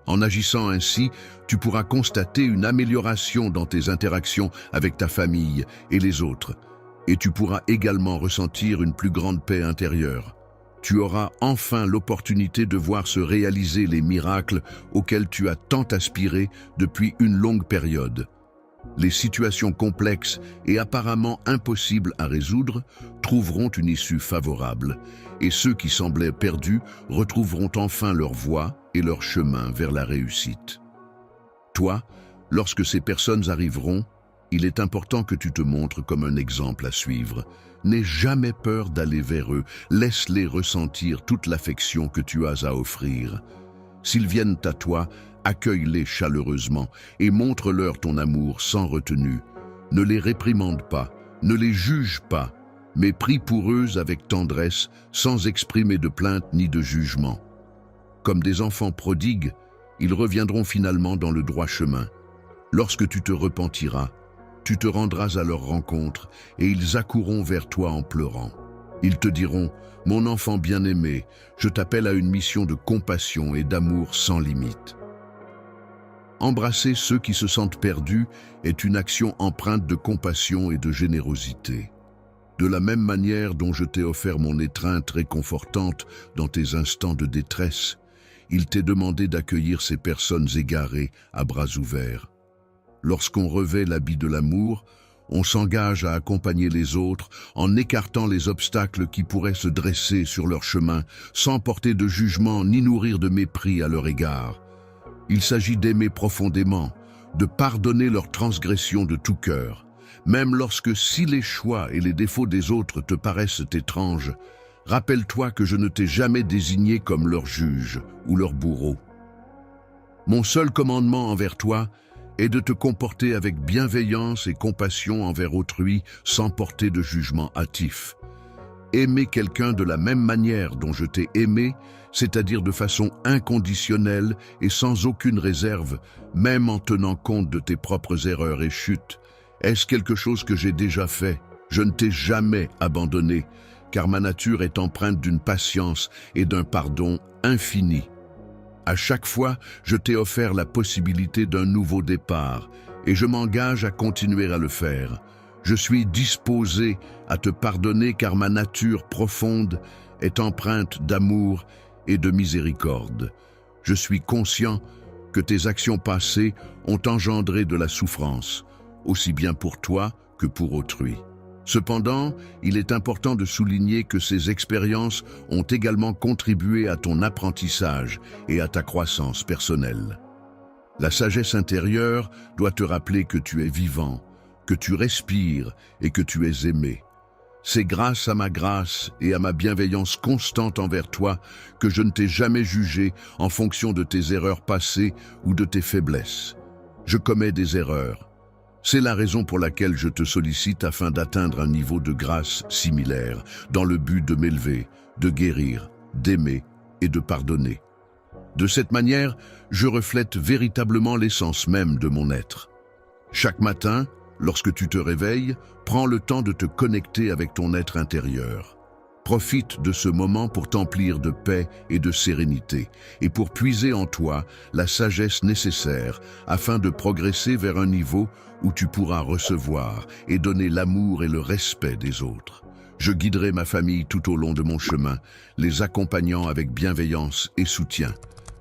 En agissant ainsi, tu pourras constater une amélioration dans tes interactions avec ta famille et les autres, et tu pourras également ressentir une plus grande paix intérieure. Tu auras enfin l'opportunité de voir se réaliser les miracles auxquels tu as tant aspiré depuis une longue période. Les situations complexes et apparemment impossibles à résoudre trouveront une issue favorable, et ceux qui semblaient perdus retrouveront enfin leur voie et leur chemin vers la réussite. Toi, lorsque ces personnes arriveront, il est important que tu te montres comme un exemple à suivre. N'aie jamais peur d'aller vers eux, laisse-les ressentir toute l'affection que tu as à offrir. S'ils viennent à toi, accueille-les chaleureusement et montre-leur ton amour sans retenue. Ne les réprimande pas, ne les juge pas, mais prie pour eux avec tendresse, sans exprimer de plainte ni de jugement. Comme des enfants prodigues, ils reviendront finalement dans le droit chemin. Lorsque tu te repentiras, tu te rendras à leur rencontre et ils accourront vers toi en pleurant. Ils te diront, « Mon enfant bien-aimé, je t'appelle à une mission de compassion et d'amour sans limite. » Embrasser ceux qui se sentent perdus est une action empreinte de compassion et de générosité. De la même manière dont je t'ai offert mon étreinte réconfortante dans tes instants de détresse, il t'est demandé d'accueillir ces personnes égarées à bras ouverts. Lorsqu'on revêt l'habit de l'amour, on s'engage à accompagner les autres en écartant les obstacles qui pourraient se dresser sur leur chemin, sans porter de jugement ni nourrir de mépris à leur égard. Il s'agit d'aimer profondément, de pardonner leurs transgressions de tout cœur, même lorsque si les choix et les défauts des autres te paraissent étranges. Rappelle-toi que je ne t'ai jamais désigné comme leur juge ou leur bourreau. Mon seul commandement envers toi est de te comporter avec bienveillance et compassion envers autrui sans porter de jugement hâtif. Aimer quelqu'un de la même manière dont je t'ai aimé, c'est-à-dire de façon inconditionnelle et sans aucune réserve, même en tenant compte de tes propres erreurs et chutes. Est-ce quelque chose que j'ai déjà fait? Je ne t'ai jamais abandonné, car ma nature est empreinte d'une patience et d'un pardon infini. À chaque fois, je t'ai offert la possibilité d'un nouveau départ, et je m'engage à continuer à le faire. Je suis disposé à te pardonner car ma nature profonde est empreinte d'amour et de miséricorde. Je suis conscient que tes actions passées ont engendré de la souffrance, aussi bien pour toi que pour autrui. Cependant, il est important de souligner que ces expériences ont également contribué à ton apprentissage et à ta croissance personnelle. La sagesse intérieure doit te rappeler que tu es vivant, que tu respires et que tu es aimé. C'est grâce à ma grâce et à ma bienveillance constante envers toi que je ne t'ai jamais jugé en fonction de tes erreurs passées ou de tes faiblesses. Je commets des erreurs. C'est la raison pour laquelle je te sollicite afin d'atteindre un niveau de grâce similaire, dans le but de m'élever, de guérir, d'aimer et de pardonner. De cette manière, je reflète véritablement l'essence même de mon être. Chaque matin, lorsque tu te réveilles, prends le temps de te connecter avec ton être intérieur. Profite de ce moment pour t'emplir de paix et de sérénité, et pour puiser en toi la sagesse nécessaire afin de progresser vers un niveau où tu pourras recevoir et donner l'amour et le respect des autres. Je guiderai ma famille tout au long de mon chemin, les accompagnant avec bienveillance et soutien.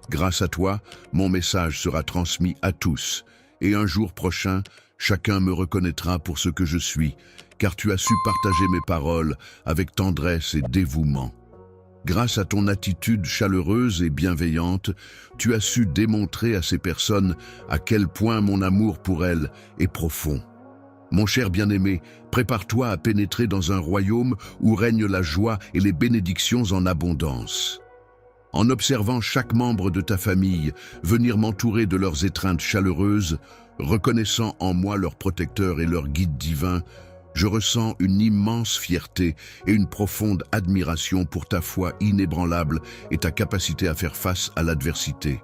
Grâce à toi, mon message sera transmis à tous, et un jour prochain, chacun me reconnaîtra pour ce que je suis, car tu as su partager mes paroles avec tendresse et dévouement. Grâce à ton attitude chaleureuse et bienveillante, tu as su démontrer à ces personnes à quel point mon amour pour elles est profond. Mon cher bien-aimé, prépare-toi à pénétrer dans un royaume où règne la joie et les bénédictions en abondance. En observant chaque membre de ta famille venir m'entourer de leurs étreintes chaleureuses, reconnaissant en moi leur protecteur et leur guide divin, je ressens une immense fierté et une profonde admiration pour ta foi inébranlable et ta capacité à faire face à l'adversité.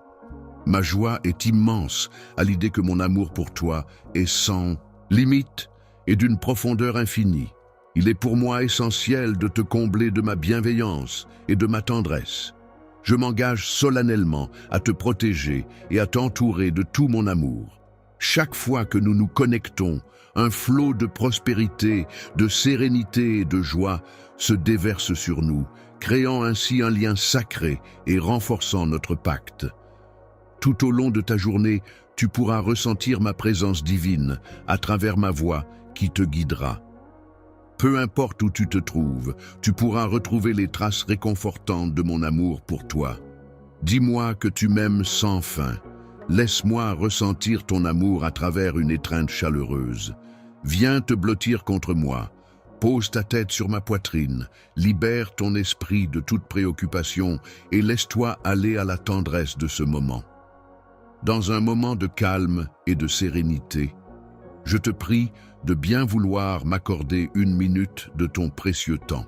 Ma joie est immense à l'idée que mon amour pour toi est sans limite et d'une profondeur infinie. Il est pour moi essentiel de te combler de ma bienveillance et de ma tendresse. Je m'engage solennellement à te protéger et à t'entourer de tout mon amour. Chaque fois que nous nous connectons, un flot de prospérité, de sérénité et de joie se déverse sur nous, créant ainsi un lien sacré et renforçant notre pacte. Tout au long de ta journée, tu pourras ressentir ma présence divine à travers ma voix qui te guidera. Peu importe où tu te trouves, tu pourras retrouver les traces réconfortantes de mon amour pour toi. Dis-moi que tu m'aimes sans fin. Laisse-moi ressentir ton amour à travers une étreinte chaleureuse. Viens te blottir contre moi. Pose ta tête sur ma poitrine. Libère ton esprit de toute préoccupation et laisse-toi aller à la tendresse de ce moment. Dans un moment de calme et de sérénité, je te prie de bien vouloir m'accorder 1 minute de ton précieux temps.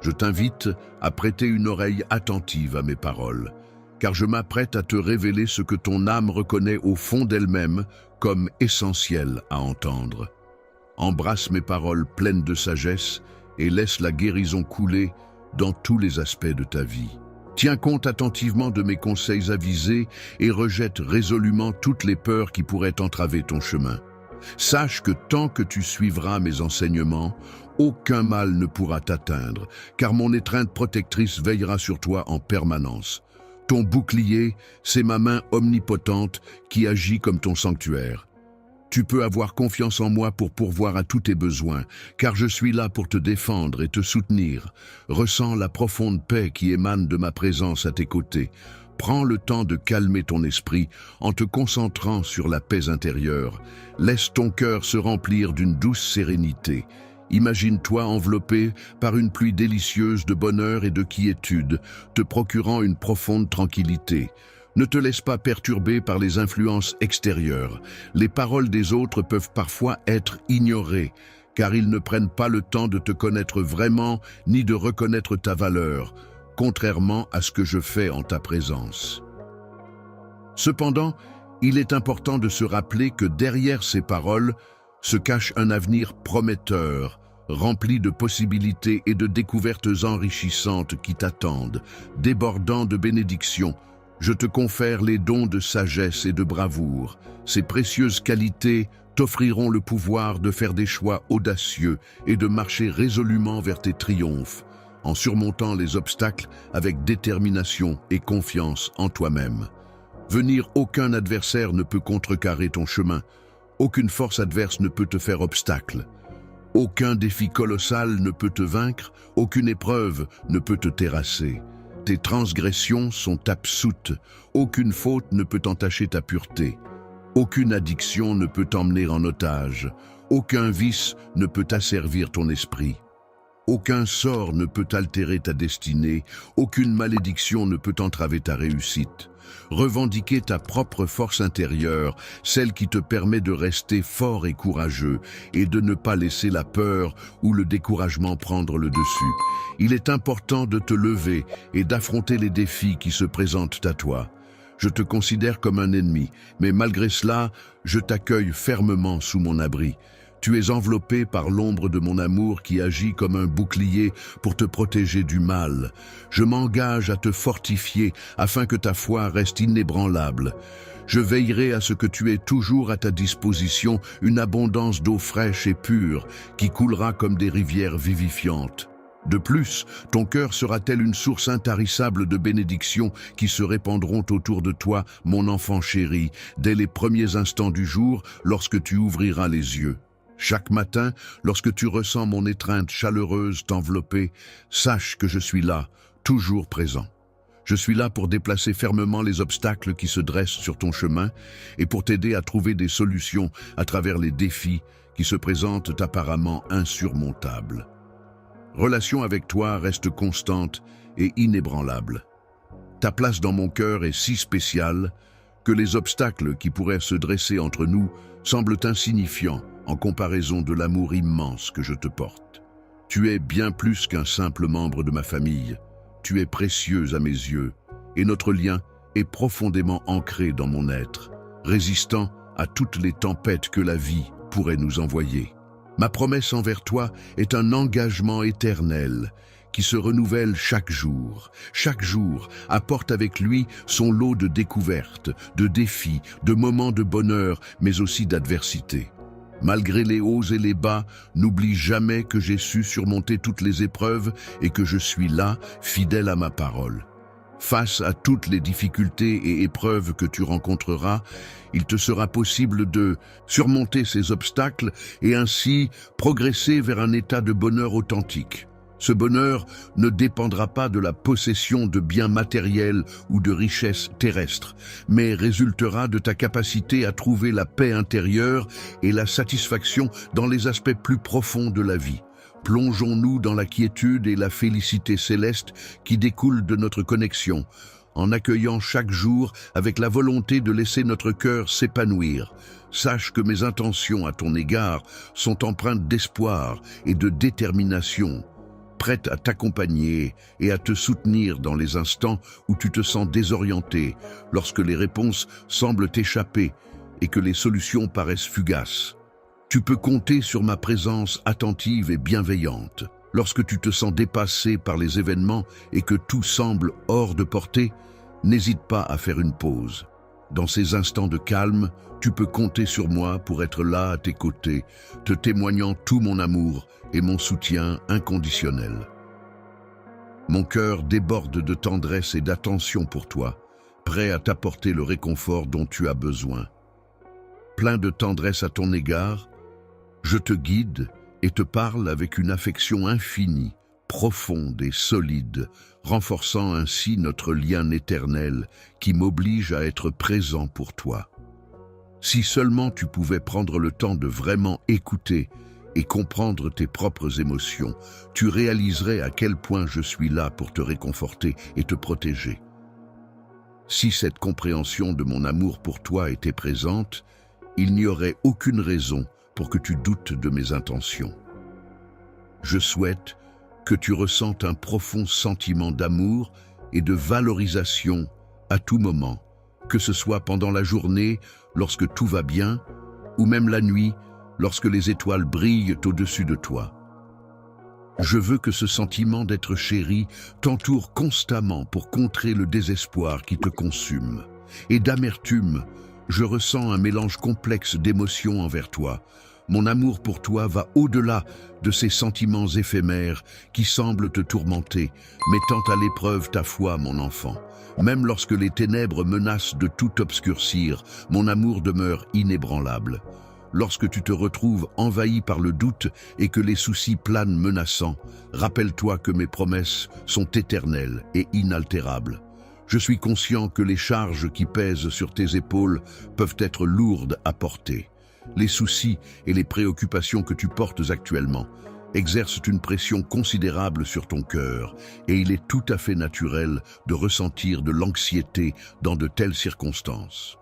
Je t'invite à prêter une oreille attentive à mes paroles, car je m'apprête à te révéler ce que ton âme reconnaît au fond d'elle-même comme essentiel à entendre. Embrasse mes paroles pleines de sagesse et laisse la guérison couler dans tous les aspects de ta vie. Tiens compte attentivement de mes conseils avisés et rejette résolument toutes les peurs qui pourraient entraver ton chemin. Sache que tant que tu suivras mes enseignements, aucun mal ne pourra t'atteindre, car mon étreinte protectrice veillera sur toi en permanence. Ton bouclier, c'est ma main omnipotente qui agit comme ton sanctuaire. Tu peux avoir confiance en moi pour pourvoir à tous tes besoins, car je suis là pour te défendre et te soutenir. Ressens la profonde paix qui émane de ma présence à tes côtés. Prends le temps de calmer ton esprit en te concentrant sur la paix intérieure. Laisse ton cœur se remplir d'une douce sérénité. Imagine-toi enveloppé par une pluie délicieuse de bonheur et de quiétude, te procurant une profonde tranquillité. Ne te laisse pas perturber par les influences extérieures. Les paroles des autres peuvent parfois être ignorées, car ils ne prennent pas le temps de te connaître vraiment ni de reconnaître ta valeur, contrairement à ce que je fais en ta présence. Cependant, il est important de se rappeler que derrière ces paroles se cache un avenir prometteur, rempli de possibilités et de découvertes enrichissantes qui t'attendent. Débordant de bénédictions, je te confère les dons de sagesse et de bravoure. Ces précieuses qualités t'offriront le pouvoir de faire des choix audacieux et de marcher résolument vers tes triomphes, en surmontant les obstacles avec détermination et confiance en toi-même. Aucun adversaire ne peut contrecarrer ton chemin. Aucune force adverse ne peut te faire obstacle. Aucun défi colossal ne peut te vaincre, aucune épreuve ne peut te terrasser. Tes transgressions sont absoutes, aucune faute ne peut entacher ta pureté. Aucune addiction ne peut t'emmener en otage, aucun vice ne peut asservir ton esprit. Aucun sort ne peut altérer ta destinée, aucune malédiction ne peut entraver ta réussite. Revendiquer ta propre force intérieure, celle qui te permet de rester fort et courageux et de ne pas laisser la peur ou le découragement prendre le dessus. Il est important de te lever et d'affronter les défis qui se présentent à toi. Je te considère comme un ennemi, mais malgré cela, je t'accueille fermement sous mon abri. Tu es enveloppé par l'ombre de mon amour qui agit comme un bouclier pour te protéger du mal. Je m'engage à te fortifier afin que ta foi reste inébranlable. Je veillerai à ce que tu aies toujours à ta disposition une abondance d'eau fraîche et pure qui coulera comme des rivières vivifiantes. De plus, ton cœur sera tel une source intarissable de bénédictions qui se répandront autour de toi, mon enfant chéri, dès les premiers instants du jour lorsque tu ouvriras les yeux. Chaque matin, lorsque tu ressens mon étreinte chaleureuse t'envelopper, sache que je suis là, toujours présent. Je suis là pour déplacer fermement les obstacles qui se dressent sur ton chemin et pour t'aider à trouver des solutions à travers les défis qui se présentent apparemment insurmontables. Relation avec toi reste constante et inébranlable. Ta place dans mon cœur est si spéciale que les obstacles qui pourraient se dresser entre nous semblent insignifiants en comparaison de l'amour immense que je te porte. Tu es bien plus qu'un simple membre de ma famille. Tu es précieuse à mes yeux, et notre lien est profondément ancré dans mon être, résistant à toutes les tempêtes que la vie pourrait nous envoyer. Ma promesse envers toi est un engagement éternel qui se renouvelle chaque jour. Chaque jour apporte avec lui son lot de découvertes, de défis, de moments de bonheur, mais aussi d'adversité. Malgré les hauts et les bas, n'oublie jamais que j'ai su surmonter toutes les épreuves et que je suis là, fidèle à ma parole. Face à toutes les difficultés et épreuves que tu rencontreras, il te sera possible de surmonter ces obstacles et ainsi progresser vers un état de bonheur authentique. Ce bonheur ne dépendra pas de la possession de biens matériels ou de richesses terrestres, mais résultera de ta capacité à trouver la paix intérieure et la satisfaction dans les aspects plus profonds de la vie. Plongeons-nous dans la quiétude et la félicité céleste qui découlent de notre connexion. en accueillant chaque jour avec la volonté de laisser notre cœur s'épanouir. Sache que mes intentions à ton égard sont empreintes d'espoir et de détermination, prêtes à t'accompagner et à te soutenir dans les instants où tu te sens désorienté, lorsque les réponses semblent t'échapper et que les solutions paraissent fugaces. Tu peux compter sur ma présence attentive et bienveillante. Lorsque tu te sens dépassé par les événements et que tout semble hors de portée, n'hésite pas à faire une pause. Dans ces instants de calme, tu peux compter sur moi pour être là à tes côtés, te témoignant tout mon amour et mon soutien inconditionnel. Mon cœur déborde de tendresse et d'attention pour toi, prêt à t'apporter le réconfort dont tu as besoin. Plein de tendresse à ton égard, je te guide et te parle avec une affection infinie, profonde et solide, renforçant ainsi notre lien éternel qui m'oblige à être présent pour toi. Si seulement tu pouvais prendre le temps de vraiment écouter et comprendre tes propres émotions, tu réaliserais à quel point je suis là pour te réconforter et te protéger. Si cette compréhension de mon amour pour toi était présente, il n'y aurait aucune raison pour que tu doutes de mes intentions. Je souhaite que tu ressentes un profond sentiment d'amour et de valorisation à tout moment, que ce soit pendant la journée, lorsque tout va bien, ou même la nuit, lorsque les étoiles brillent au-dessus de toi. Je veux que ce sentiment d'être chéri t'entoure constamment pour contrer le désespoir qui te consume. Et d'amertume, je ressens un mélange complexe d'émotions envers toi. Mon amour pour toi va au-delà de ces sentiments éphémères qui semblent te tourmenter, mettant à l'épreuve ta foi, mon enfant. Même lorsque les ténèbres menacent de tout obscurcir, mon amour demeure inébranlable. Lorsque tu te retrouves envahi par le doute et que les soucis planent menaçants, rappelle-toi que mes promesses sont éternelles et inaltérables. Je suis conscient que les charges qui pèsent sur tes épaules peuvent être lourdes à porter. Les soucis et les préoccupations que tu portes actuellement exercent une pression considérable sur ton cœur et il est tout à fait naturel de ressentir de l'anxiété dans de telles circonstances.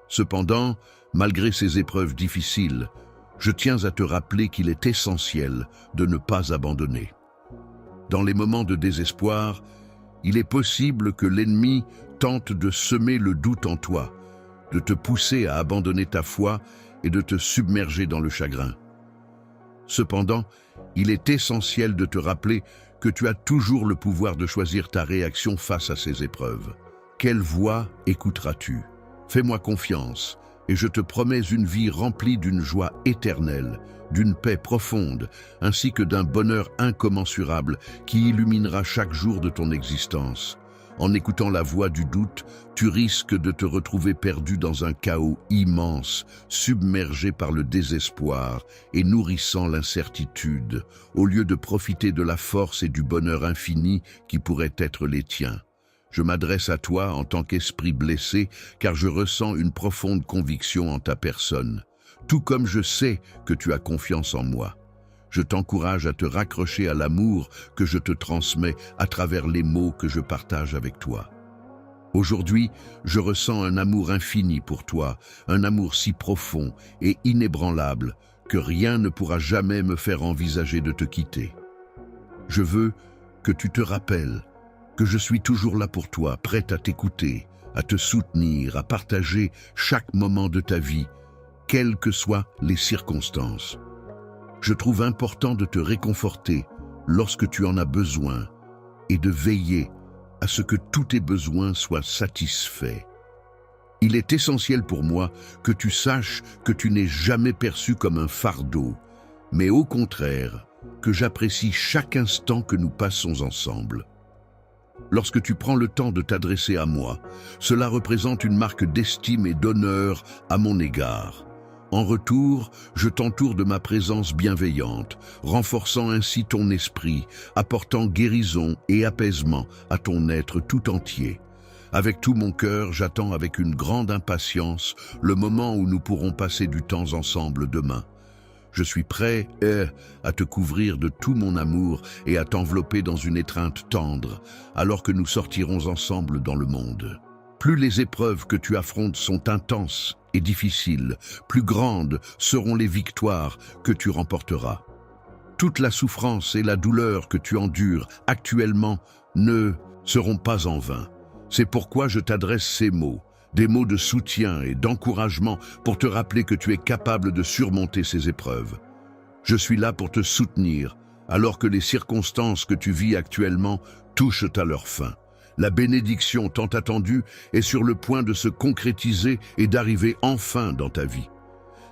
Cependant, malgré ces épreuves difficiles, je tiens à te rappeler qu'il est essentiel de ne pas abandonner. Dans les moments de désespoir, il est possible que l'ennemi tente de semer le doute en toi, de te pousser à abandonner ta foi et de te submerger dans le chagrin. Cependant, il est essentiel de te rappeler que tu as toujours le pouvoir de choisir ta réaction face à ces épreuves. Quelle voix écouteras-tu? Fais-moi confiance et je te promets une vie remplie d'une joie éternelle, d'une paix profonde, ainsi que d'un bonheur incommensurable qui illuminera chaque jour de ton existence. En écoutant la voix du doute, tu risques de te retrouver perdu dans un chaos immense, submergé par le désespoir et nourrissant l'incertitude, au lieu de profiter de la force et du bonheur infini qui pourraient être les tiens. Je m'adresse à toi en tant qu'esprit blessé, car je ressens une profonde conviction en ta personne, tout comme je sais que tu as confiance en moi. Je t'encourage à te raccrocher à l'amour que je te transmets à travers les mots que je partage avec toi. Aujourd'hui, je ressens un amour infini pour toi, un amour si profond et inébranlable que rien ne pourra jamais me faire envisager de te quitter. Je veux que tu te rappelles que je suis toujours là pour toi, prêt à t'écouter, à te soutenir, à partager chaque moment de ta vie, quelles que soient les circonstances. Je trouve important de te réconforter lorsque tu en as besoin et de veiller à ce que tous tes besoins soient satisfaits. Il est essentiel pour moi que tu saches que tu n'es jamais perçu comme un fardeau, mais au contraire, que j'apprécie chaque instant que nous passons ensemble. Lorsque tu prends le temps de t'adresser à moi, cela représente une marque d'estime et d'honneur à mon égard. En retour, je t'entoure de ma présence bienveillante, renforçant ainsi ton esprit, apportant guérison et apaisement à ton être tout entier. Avec tout mon cœur, j'attends avec une grande impatience le moment où nous pourrons passer du temps ensemble demain. Je suis prêt à te couvrir de tout mon amour et à t'envelopper dans une étreinte tendre, alors que nous sortirons ensemble dans le monde. Plus les épreuves que tu affrontes sont intenses et difficiles, plus grandes seront les victoires que tu remporteras. Toute la souffrance et la douleur que tu endures actuellement ne seront pas en vain. C'est pourquoi je t'adresse ces mots, des mots de soutien et d'encouragement pour te rappeler que tu es capable de surmonter ces épreuves. Je suis là pour te soutenir, alors que les circonstances que tu vis actuellement touchent à leur fin. La bénédiction tant attendue est sur le point de se concrétiser et d'arriver enfin dans ta vie.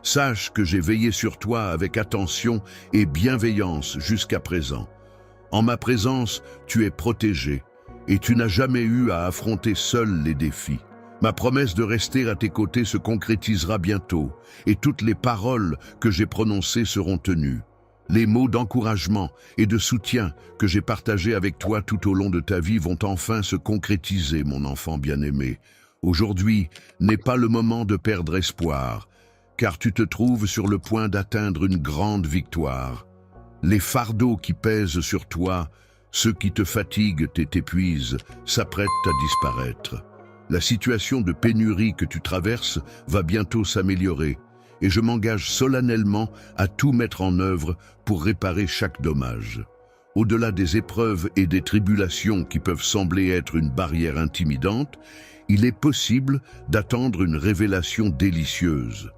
Sache que j'ai veillé sur toi avec attention et bienveillance jusqu'à présent. En ma présence, tu es protégé et tu n'as jamais eu à affronter seul les défis. Ma promesse de rester à tes côtés se concrétisera bientôt et toutes les paroles que j'ai prononcées seront tenues. Les mots d'encouragement et de soutien que j'ai partagés avec toi tout au long de ta vie vont enfin se concrétiser, mon enfant bien-aimé. Aujourd'hui n'est pas le moment de perdre espoir, car tu te trouves sur le point d'atteindre une grande victoire. Les fardeaux qui pèsent sur toi, ceux qui te fatiguent et t'épuisent, s'apprêtent à disparaître. La situation de pénurie que tu traverses va bientôt s'améliorer et je m'engage solennellement à tout mettre en œuvre pour réparer chaque dommage. Au-delà des épreuves et des tribulations qui peuvent sembler être une barrière intimidante, il est possible d'attendre une révélation délicieuse.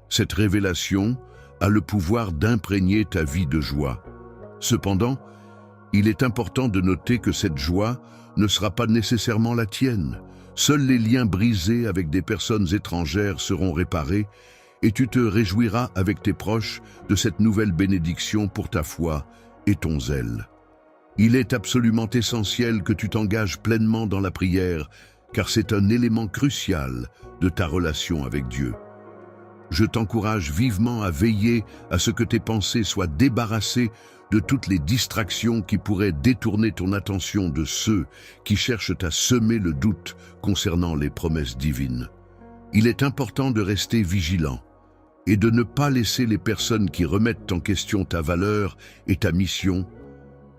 Cette révélation a le pouvoir d'imprégner ta vie de joie. Cependant, il est important de noter que cette joie ne sera pas nécessairement la tienne. Seuls les liens brisés avec des personnes étrangères seront réparés et tu te réjouiras avec tes proches de cette nouvelle bénédiction pour ta foi et ton zèle. Il est absolument essentiel que tu t'engages pleinement dans la prière, car c'est un élément crucial de ta relation avec Dieu. Je t'encourage vivement à veiller à ce que tes pensées soient débarrassées de toutes les distractions qui pourraient détourner ton attention de ceux qui cherchent à semer le doute concernant les promesses divines. Il est important de rester vigilant et de ne pas laisser les personnes qui remettent en question ta valeur et ta mission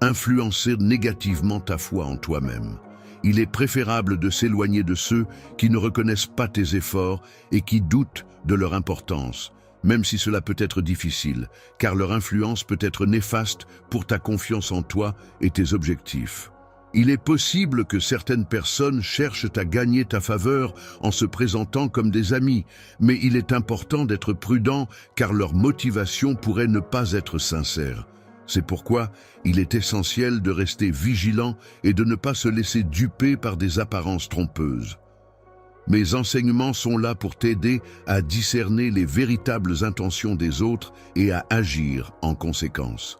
influencer négativement ta foi en toi-même. Il est préférable de s'éloigner de ceux qui ne reconnaissent pas tes efforts et qui doutent de leur importance, même si cela peut être difficile, car leur influence peut être néfaste pour ta confiance en toi et tes objectifs. Il est possible que certaines personnes cherchent à gagner ta faveur en se présentant comme des amis, mais il est important d'être prudent car leur motivation pourrait ne pas être sincère. C'est pourquoi il est essentiel de rester vigilant et de ne pas se laisser duper par des apparences trompeuses. Mes enseignements sont là pour t'aider à discerner les véritables intentions des autres et à agir en conséquence.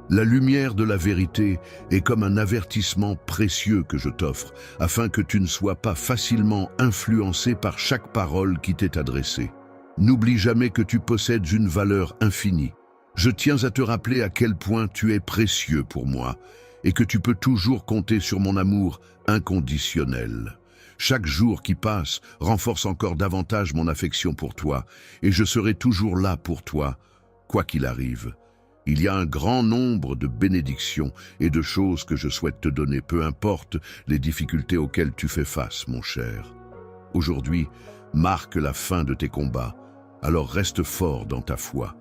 La lumière de la vérité est comme un avertissement précieux que je t'offre, afin que tu ne sois pas facilement influencé par chaque parole qui t'est adressée. N'oublie jamais que tu possèdes une valeur infinie. Je tiens à te rappeler à quel point tu es précieux pour moi et que tu peux toujours compter sur mon amour inconditionnel. Chaque jour qui passe renforce encore davantage mon affection pour toi et je serai toujours là pour toi, quoi qu'il arrive. Il y a un grand nombre de bénédictions et de choses que je souhaite te donner, peu importe les difficultés auxquelles tu fais face, mon cher. Aujourd'hui marque la fin de tes combats, alors reste fort dans ta foi,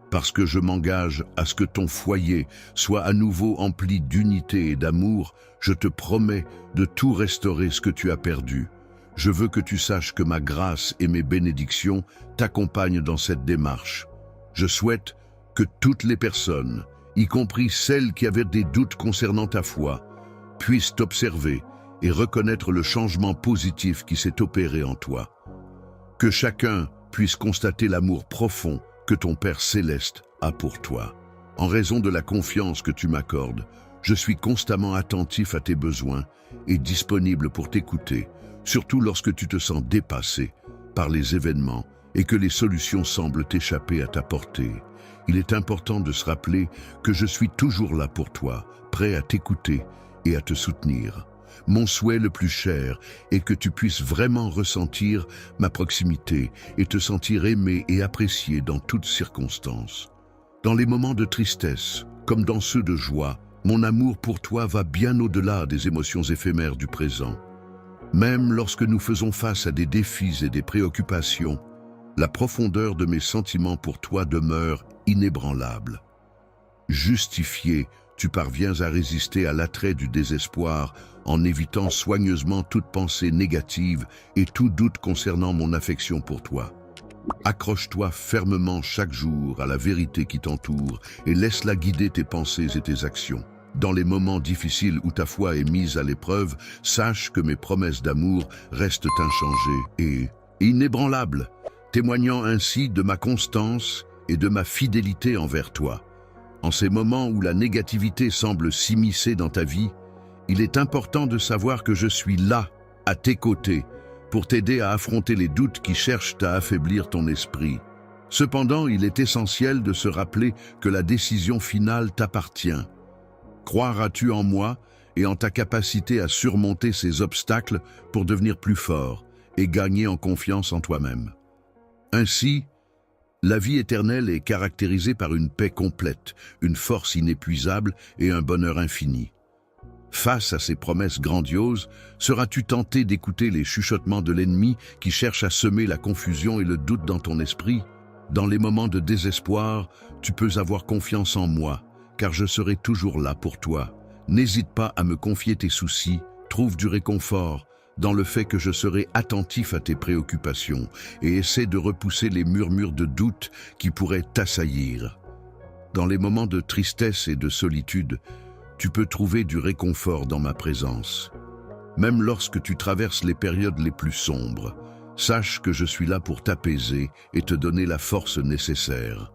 parce que je m'engage à ce que ton foyer soit à nouveau empli d'unité et d'amour. Je te promets de tout restaurer ce que tu as perdu. Je veux que tu saches que ma grâce et mes bénédictions t'accompagnent dans cette démarche. Je souhaite que toutes les personnes, y compris celles qui avaient des doutes concernant ta foi, puissent t'observer et reconnaître le changement positif qui s'est opéré en toi. Que chacun puisse constater l'amour profond que ton Père céleste a pour toi. En raison de la confiance que tu m'accordes, je suis constamment attentif à tes besoins et disponible pour t'écouter, surtout lorsque tu te sens dépassé par les événements et que les solutions semblent échapper à ta portée. Il est important de se rappeler que je suis toujours là pour toi, prêt à t'écouter et à te soutenir. Mon souhait le plus cher est que tu puisses vraiment ressentir ma proximité et te sentir aimé et apprécié dans toutes circonstances. Dans les moments de tristesse, comme dans ceux de joie, mon amour pour toi va bien au-delà des émotions éphémères du présent. Même lorsque nous faisons face à des défis et des préoccupations, la profondeur de mes sentiments pour toi demeure inébranlable. Justifié, tu parviens à résister à l'attrait du désespoir en évitant soigneusement toute pensée négative et tout doute concernant mon affection pour toi. Accroche-toi fermement chaque jour à la vérité qui t'entoure et laisse-la guider tes pensées et tes actions. Dans les moments difficiles où ta foi est mise à l'épreuve, sache que mes promesses d'amour restent inchangées et inébranlables, témoignant ainsi de ma constance et de ma fidélité envers toi. En ces moments où la négativité semble s'immiscer dans ta vie, il est important de savoir que je suis là, à tes côtés, pour t'aider à affronter les doutes qui cherchent à affaiblir ton esprit. Cependant, il est essentiel de se rappeler que la décision finale t'appartient. Croiras-tu en moi et en ta capacité à surmonter ces obstacles pour devenir plus fort et gagner en confiance en toi-même? Ainsi, la vie éternelle est caractérisée par une paix complète, une force inépuisable et un bonheur infini. Face à ces promesses grandioses, seras-tu tenté d'écouter les chuchotements de l'ennemi qui cherche à semer la confusion et le doute dans ton esprit? Dans les moments de désespoir, tu peux avoir confiance en moi, car je serai toujours là pour toi. N'hésite pas à me confier tes soucis, trouve du réconfort dans le fait que je serai attentif à tes préoccupations et essaie de repousser les murmures de doute qui pourraient t'assaillir. Dans les moments de tristesse et de solitude, tu peux trouver du réconfort dans ma présence. Même lorsque tu traverses les périodes les plus sombres, sache que je suis là pour t'apaiser et te donner la force nécessaire.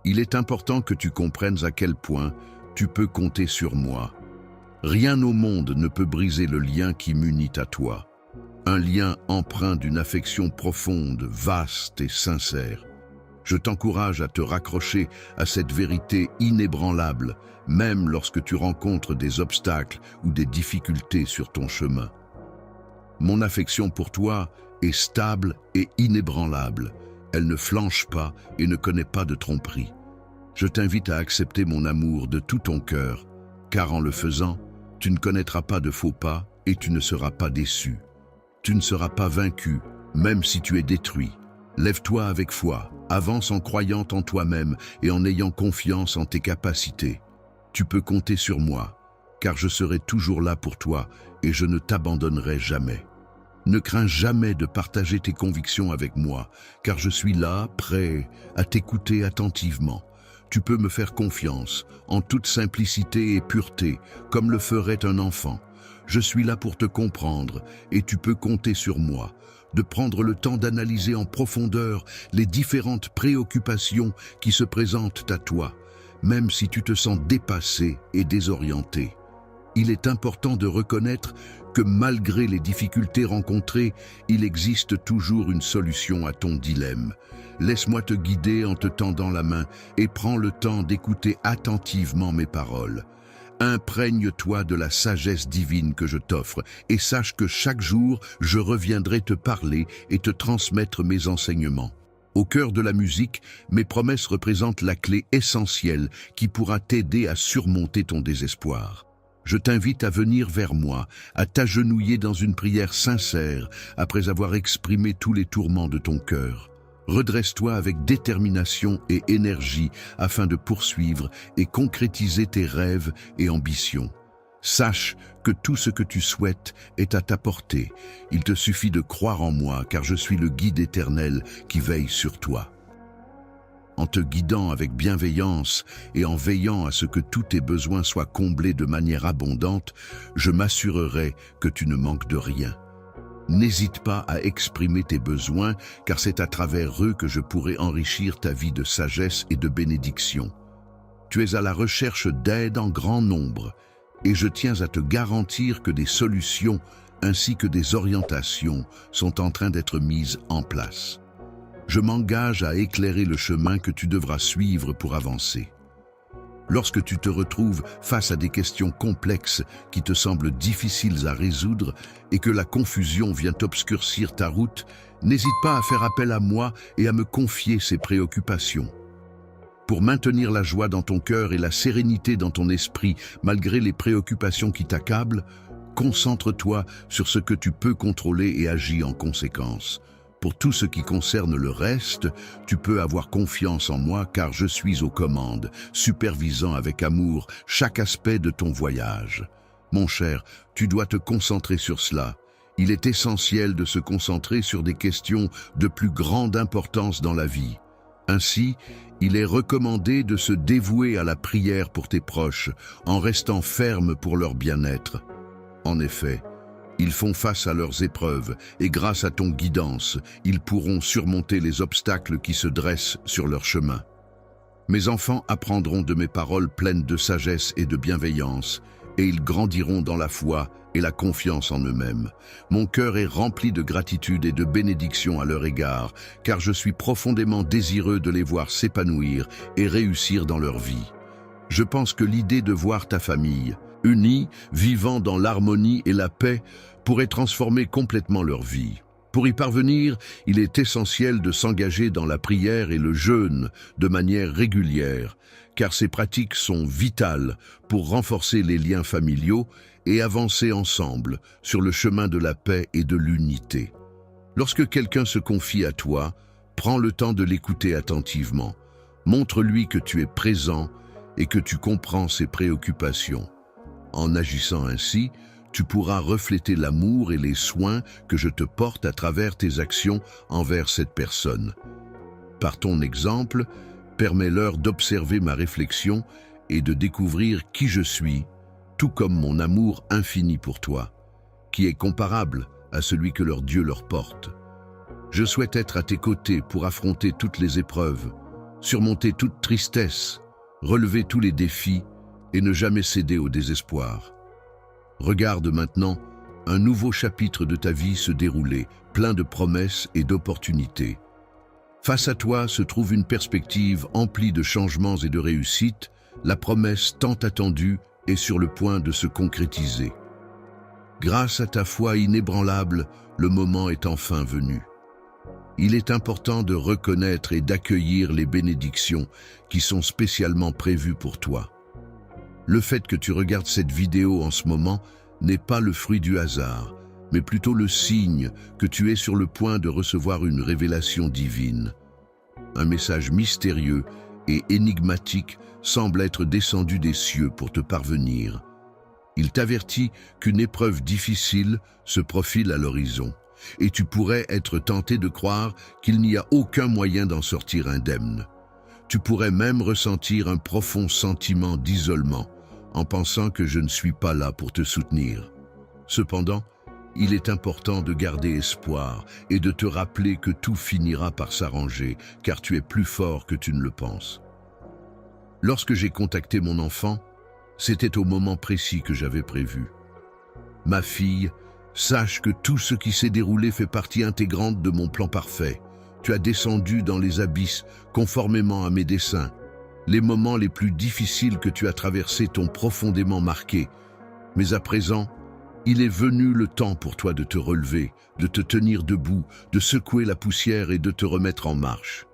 Il est important que tu comprennes à quel point tu peux compter sur moi. Rien au monde ne peut briser le lien qui m'unit à toi. Un lien empreint d'une affection profonde, vaste et sincère. Je t'encourage à te raccrocher à cette vérité inébranlable, même lorsque tu rencontres des obstacles ou des difficultés sur ton chemin. Mon affection pour toi est stable et inébranlable. Elle ne flanche pas et ne connaît pas de tromperie. Je t'invite à accepter mon amour de tout ton cœur, car en le faisant, tu ne connaîtras pas de faux pas et tu ne seras pas déçu. Tu ne seras pas vaincu, même si tu es détruit. Lève-toi avec foi, avance en croyant en toi-même et en ayant confiance en tes capacités. Tu peux compter sur moi, car je serai toujours là pour toi et je ne t'abandonnerai jamais. Ne crains jamais de partager tes convictions avec moi, car je suis là, prêt à t'écouter attentivement. Tu peux me faire confiance, en toute simplicité et pureté, comme le ferait un enfant. Je suis là pour te comprendre et tu peux compter sur moi, de prendre le temps d'analyser en profondeur les différentes préoccupations qui se présentent à toi, même si tu te sens dépassé et désorienté. Il est important de reconnaître que malgré les difficultés rencontrées, il existe toujours une solution à ton dilemme. Laisse-moi te guider en te tendant la main et prends le temps d'écouter attentivement mes paroles. Imprègne-toi de la sagesse divine que je t'offre et sache que chaque jour, je reviendrai te parler et te transmettre mes enseignements. Au cœur de la musique, mes promesses représentent la clé essentielle qui pourra t'aider à surmonter ton désespoir. Je t'invite à venir vers moi, à t'agenouiller dans une prière sincère après avoir exprimé tous les tourments de ton cœur. Redresse-toi avec détermination et énergie afin de poursuivre et concrétiser tes rêves et ambitions. Sache que tout ce que tu souhaites est à ta portée. Il te suffit de croire en moi car je suis le guide éternel qui veille sur toi. En te guidant avec bienveillance et en veillant à ce que tous tes besoins soient comblés de manière abondante, je m'assurerai que tu ne manques de rien. N'hésite pas à exprimer tes besoins, car c'est à travers eux que je pourrai enrichir ta vie de sagesse et de bénédiction. Tu es à la recherche d'aide en grand nombre, et je tiens à te garantir que des solutions ainsi que des orientations sont en train d'être mises en place. Je m'engage à éclairer le chemin que tu devras suivre pour avancer. Lorsque tu te retrouves face à des questions complexes qui te semblent difficiles à résoudre et que la confusion vient obscurcir ta route, n'hésite pas à faire appel à moi et à me confier ces préoccupations. Pour maintenir la joie dans ton cœur et la sérénité dans ton esprit, malgré les préoccupations qui t'accablent, concentre-toi sur ce que tu peux contrôler et agis en conséquence. Pour tout ce qui concerne le reste, tu peux avoir confiance en moi car je suis aux commandes, supervisant avec amour chaque aspect de ton voyage. Mon cher, tu dois te concentrer sur cela. Il est essentiel de se concentrer sur des questions de plus grande importance dans la vie. Ainsi, il est recommandé de se dévouer à la prière pour tes proches, en restant ferme pour leur bien-être. En effet, ils font face à leurs épreuves et grâce à ton guidance, ils pourront surmonter les obstacles qui se dressent sur leur chemin. Mes enfants apprendront de mes paroles pleines de sagesse et de bienveillance, et ils grandiront dans la foi et la confiance en eux-mêmes. Mon cœur est rempli de gratitude et de bénédiction à leur égard, car je suis profondément désireux de les voir s'épanouir et réussir dans leur vie. Je pense que l'idée de voir ta famille, unis, vivant dans l'harmonie et la paix, pourrait transformer complètement leur vie. Pour y parvenir, il est essentiel de s'engager dans la prière et le jeûne de manière régulière, car ces pratiques sont vitales pour renforcer les liens familiaux et avancer ensemble sur le chemin de la paix et de l'unité. Lorsque quelqu'un se confie à toi, prends le temps de l'écouter attentivement. Montre-lui que tu es présent et que tu comprends ses préoccupations. En agissant ainsi, tu pourras refléter l'amour et les soins que je te porte à travers tes actions envers cette personne. Par ton exemple, permets-leur d'observer ma réflexion et de découvrir qui je suis, tout comme mon amour infini pour toi, qui est comparable à celui que leur Dieu leur porte. Je souhaite être à tes côtés pour affronter toutes les épreuves, surmonter toute tristesse, relever tous les défis et ne jamais céder au désespoir. Regarde maintenant un nouveau chapitre de ta vie se dérouler, plein de promesses et d'opportunités. Face à toi se trouve une perspective emplie de changements et de réussites, la promesse tant attendue est sur le point de se concrétiser. Grâce à ta foi inébranlable, le moment est enfin venu. Il est important de reconnaître et d'accueillir les bénédictions qui sont spécialement prévues pour toi. Le fait que tu regardes cette vidéo en ce moment n'est pas le fruit du hasard, mais plutôt le signe que tu es sur le point de recevoir une révélation divine. Un message mystérieux et énigmatique semble être descendu des cieux pour te parvenir. Il t'avertit qu'une épreuve difficile se profile à l'horizon, et tu pourrais être tenté de croire qu'il n'y a aucun moyen d'en sortir indemne. Tu pourrais même ressentir un profond sentiment d'isolement, en pensant que je ne suis pas là pour te soutenir. Cependant, il est important de garder espoir et de te rappeler que tout finira par s'arranger, car tu es plus fort que tu ne le penses. Lorsque j'ai contacté mon enfant, c'était au moment précis que j'avais prévu. Ma fille, sache que tout ce qui s'est déroulé fait partie intégrante de mon plan parfait. Tu as descendu dans les abysses conformément à mes desseins. Les moments les plus difficiles que tu as traversés t'ont profondément marqué. Mais à présent, il est venu le temps pour toi de te relever, de te tenir debout, de secouer la poussière et de te remettre en marche.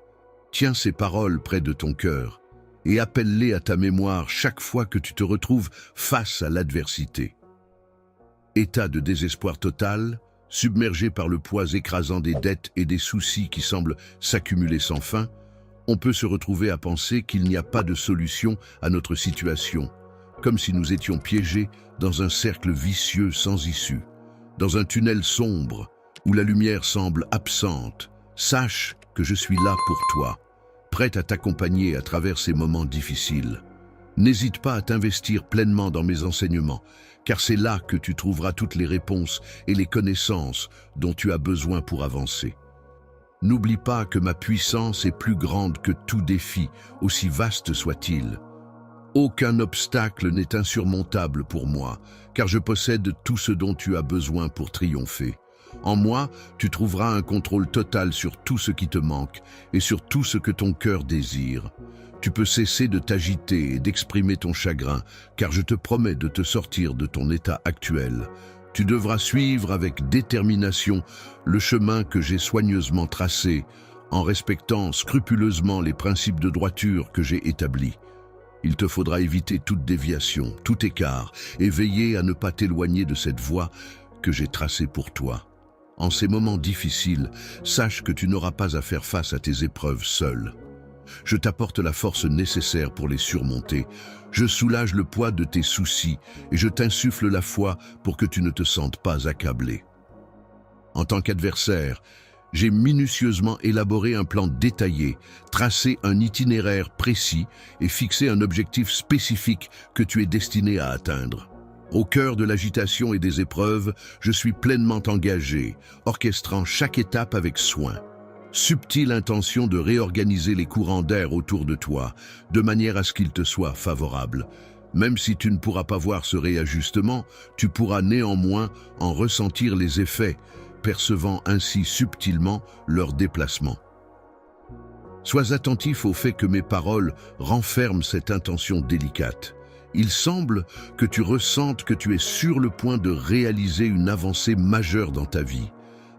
Tiens ces paroles près de ton cœur et appelle-les à ta mémoire chaque fois que tu te retrouves face à l'adversité. État de désespoir total, submergé par le poids écrasant des dettes et des soucis qui semblent s'accumuler sans fin, on peut se retrouver à penser qu'il n'y a pas de solution à notre situation, comme si nous étions piégés dans un cercle vicieux sans issue, dans un tunnel sombre où la lumière semble absente. Sache que je suis là pour toi, prêt à t'accompagner à travers ces moments difficiles. N'hésite pas à t'investir pleinement dans mes enseignements, car c'est là que tu trouveras toutes les réponses et les connaissances dont tu as besoin pour avancer. N'oublie pas que ma puissance est plus grande que tout défi, aussi vaste soit-il. Aucun obstacle n'est insurmontable pour moi, car je possède tout ce dont tu as besoin pour triompher. En moi, tu trouveras un contrôle total sur tout ce qui te manque et sur tout ce que ton cœur désire. Tu peux cesser de t'agiter et d'exprimer ton chagrin, car je te promets de te sortir de ton état actuel. Tu devras suivre avec détermination le chemin que j'ai soigneusement tracé, en respectant scrupuleusement les principes de droiture que j'ai établis. Il te faudra éviter toute déviation, tout écart, et veiller à ne pas t'éloigner de cette voie que j'ai tracée pour toi. En ces moments difficiles, sache que tu n'auras pas à faire face à tes épreuves seul. Je t'apporte la force nécessaire pour les surmonter. Je soulage le poids de tes soucis et je t'insuffle la foi pour que tu ne te sentes pas accablé. En tant qu'adversaire, j'ai minutieusement élaboré un plan détaillé, tracé un itinéraire précis et fixé un objectif spécifique que tu es destiné à atteindre. Au cœur de l'agitation et des épreuves, je suis pleinement engagé, orchestrant chaque étape avec soin. Subtile intention de réorganiser les courants d'air autour de toi, de manière à ce qu'ils te soient favorables. Même si tu ne pourras pas voir ce réajustement, tu pourras néanmoins en ressentir les effets, percevant ainsi subtilement leur déplacement. Sois attentif au fait que mes paroles renferment cette intention délicate. Il semble que tu ressentes que tu es sur le point de réaliser une avancée majeure dans ta vie.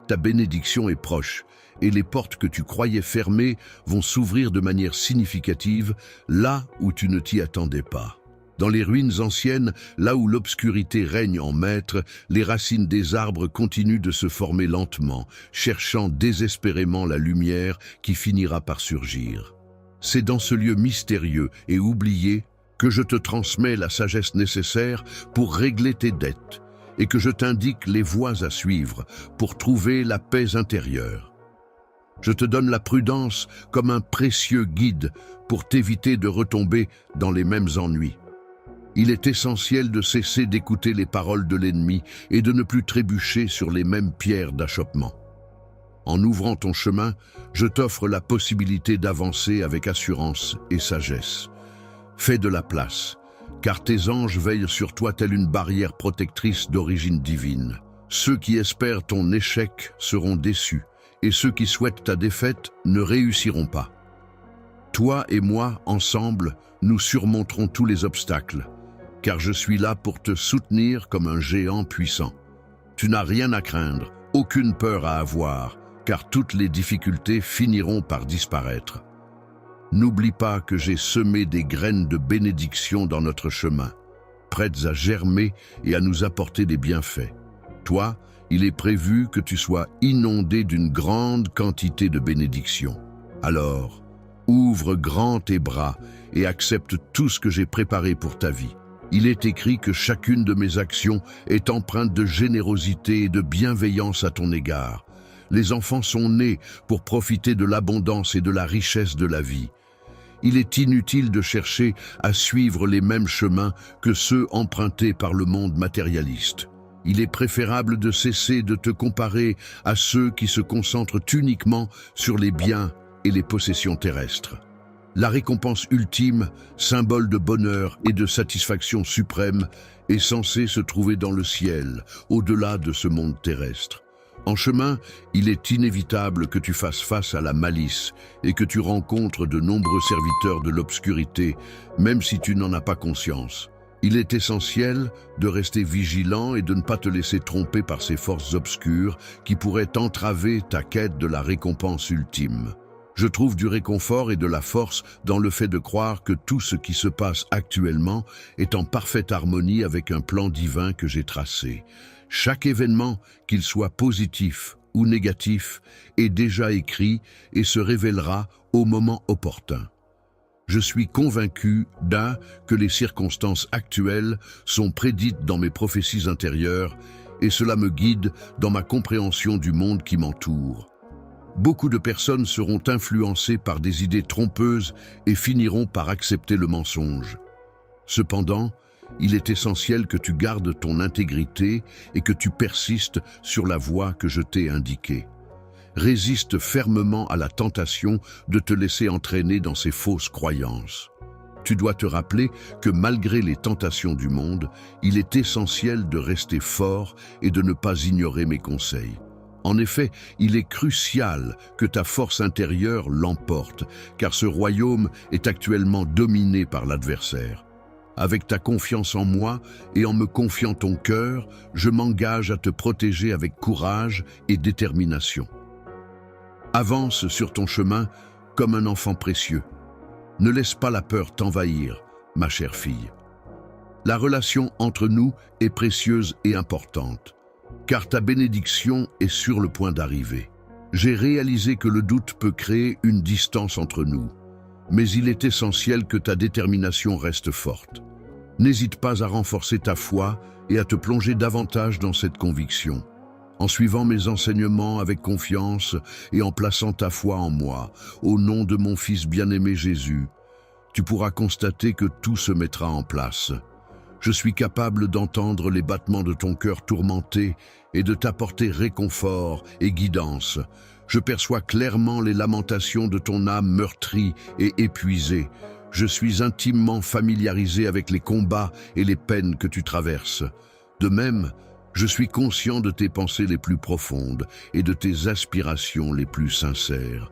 Ta bénédiction est proche, et les portes que tu croyais fermées vont s'ouvrir de manière significative là où tu ne t'y attendais pas. Dans les ruines anciennes, là où l'obscurité règne en maître, les racines des arbres continuent de se former lentement, cherchant désespérément la lumière qui finira par surgir. C'est dans ce lieu mystérieux et oublié que je te transmets la sagesse nécessaire pour régler tes dettes et que je t'indique les voies à suivre pour trouver la paix intérieure. Je te donne la prudence comme un précieux guide pour t'éviter de retomber dans les mêmes ennuis. Il est essentiel de cesser d'écouter les paroles de l'ennemi et de ne plus trébucher sur les mêmes pierres d'achoppement. En ouvrant ton chemin, je t'offre la possibilité d'avancer avec assurance et sagesse. Fais de la place, car tes anges veillent sur toi telle une barrière protectrice d'origine divine. Ceux qui espèrent ton échec seront déçus, et ceux qui souhaitent ta défaite ne réussiront pas. Toi et moi, ensemble, nous surmonterons tous les obstacles, car je suis là pour te soutenir comme un géant puissant. Tu n'as rien à craindre, aucune peur à avoir, car toutes les difficultés finiront par disparaître. N'oublie pas que j'ai semé des graines de bénédiction dans notre chemin, prêtes à germer et à nous apporter des bienfaits. Toi, il est prévu que tu sois inondé d'une grande quantité de bénédictions. Alors, ouvre grand tes bras et accepte tout ce que j'ai préparé pour ta vie. Il est écrit que chacune de mes actions est empreinte de générosité et de bienveillance à ton égard. Les enfants sont nés pour profiter de l'abondance et de la richesse de la vie. Il est inutile de chercher à suivre les mêmes chemins que ceux empruntés par le monde matérialiste. Il est préférable de cesser de te comparer à ceux qui se concentrent uniquement sur les biens et les possessions terrestres. La récompense ultime, symbole de bonheur et de satisfaction suprême, est censée se trouver dans le ciel, au-delà de ce monde terrestre. En chemin, il est inévitable que tu fasses face à la malice et que tu rencontres de nombreux serviteurs de l'obscurité, même si tu n'en as pas conscience. Il est essentiel de rester vigilant et de ne pas te laisser tromper par ces forces obscures qui pourraient entraver ta quête de la récompense ultime. Je trouve du réconfort et de la force dans le fait de croire que tout ce qui se passe actuellement est en parfaite harmonie avec un plan divin que j'ai tracé. Chaque événement, qu'il soit positif ou négatif, est déjà écrit et se révélera au moment opportun. Je suis convaincu que les circonstances actuelles sont prédites dans mes prophéties intérieures et cela me guide dans ma compréhension du monde qui m'entoure. Beaucoup de personnes seront influencées par des idées trompeuses et finiront par accepter le mensonge. Cependant, il est essentiel que tu gardes ton intégrité et que tu persistes sur la voie que je t'ai indiquée. Résiste fermement à la tentation de te laisser entraîner dans ces fausses croyances. Tu dois te rappeler que malgré les tentations du monde, il est essentiel de rester fort et de ne pas ignorer mes conseils. En effet, il est crucial que ta force intérieure l'emporte, car ce royaume est actuellement dominé par l'adversaire. Avec ta confiance en moi et en me confiant ton cœur, je m'engage à te protéger avec courage et détermination. Avance sur ton chemin comme un enfant précieux. Ne laisse pas la peur t'envahir, ma chère fille. La relation entre nous est précieuse et importante, car ta bénédiction est sur le point d'arriver. J'ai réalisé que le doute peut créer une distance entre nous, mais il est essentiel que ta détermination reste forte. N'hésite pas à renforcer ta foi et à te plonger davantage dans cette conviction. En suivant mes enseignements avec confiance et en plaçant ta foi en moi, au nom de mon Fils bien-aimé Jésus, tu pourras constater que tout se mettra en place. Je suis capable d'entendre les battements de ton cœur tourmenté et de t'apporter réconfort et guidance. Je perçois clairement les lamentations de ton âme meurtrie et épuisée. Je suis intimement familiarisé avec les combats et les peines que tu traverses. De même, je suis conscient de tes pensées les plus profondes et de tes aspirations les plus sincères.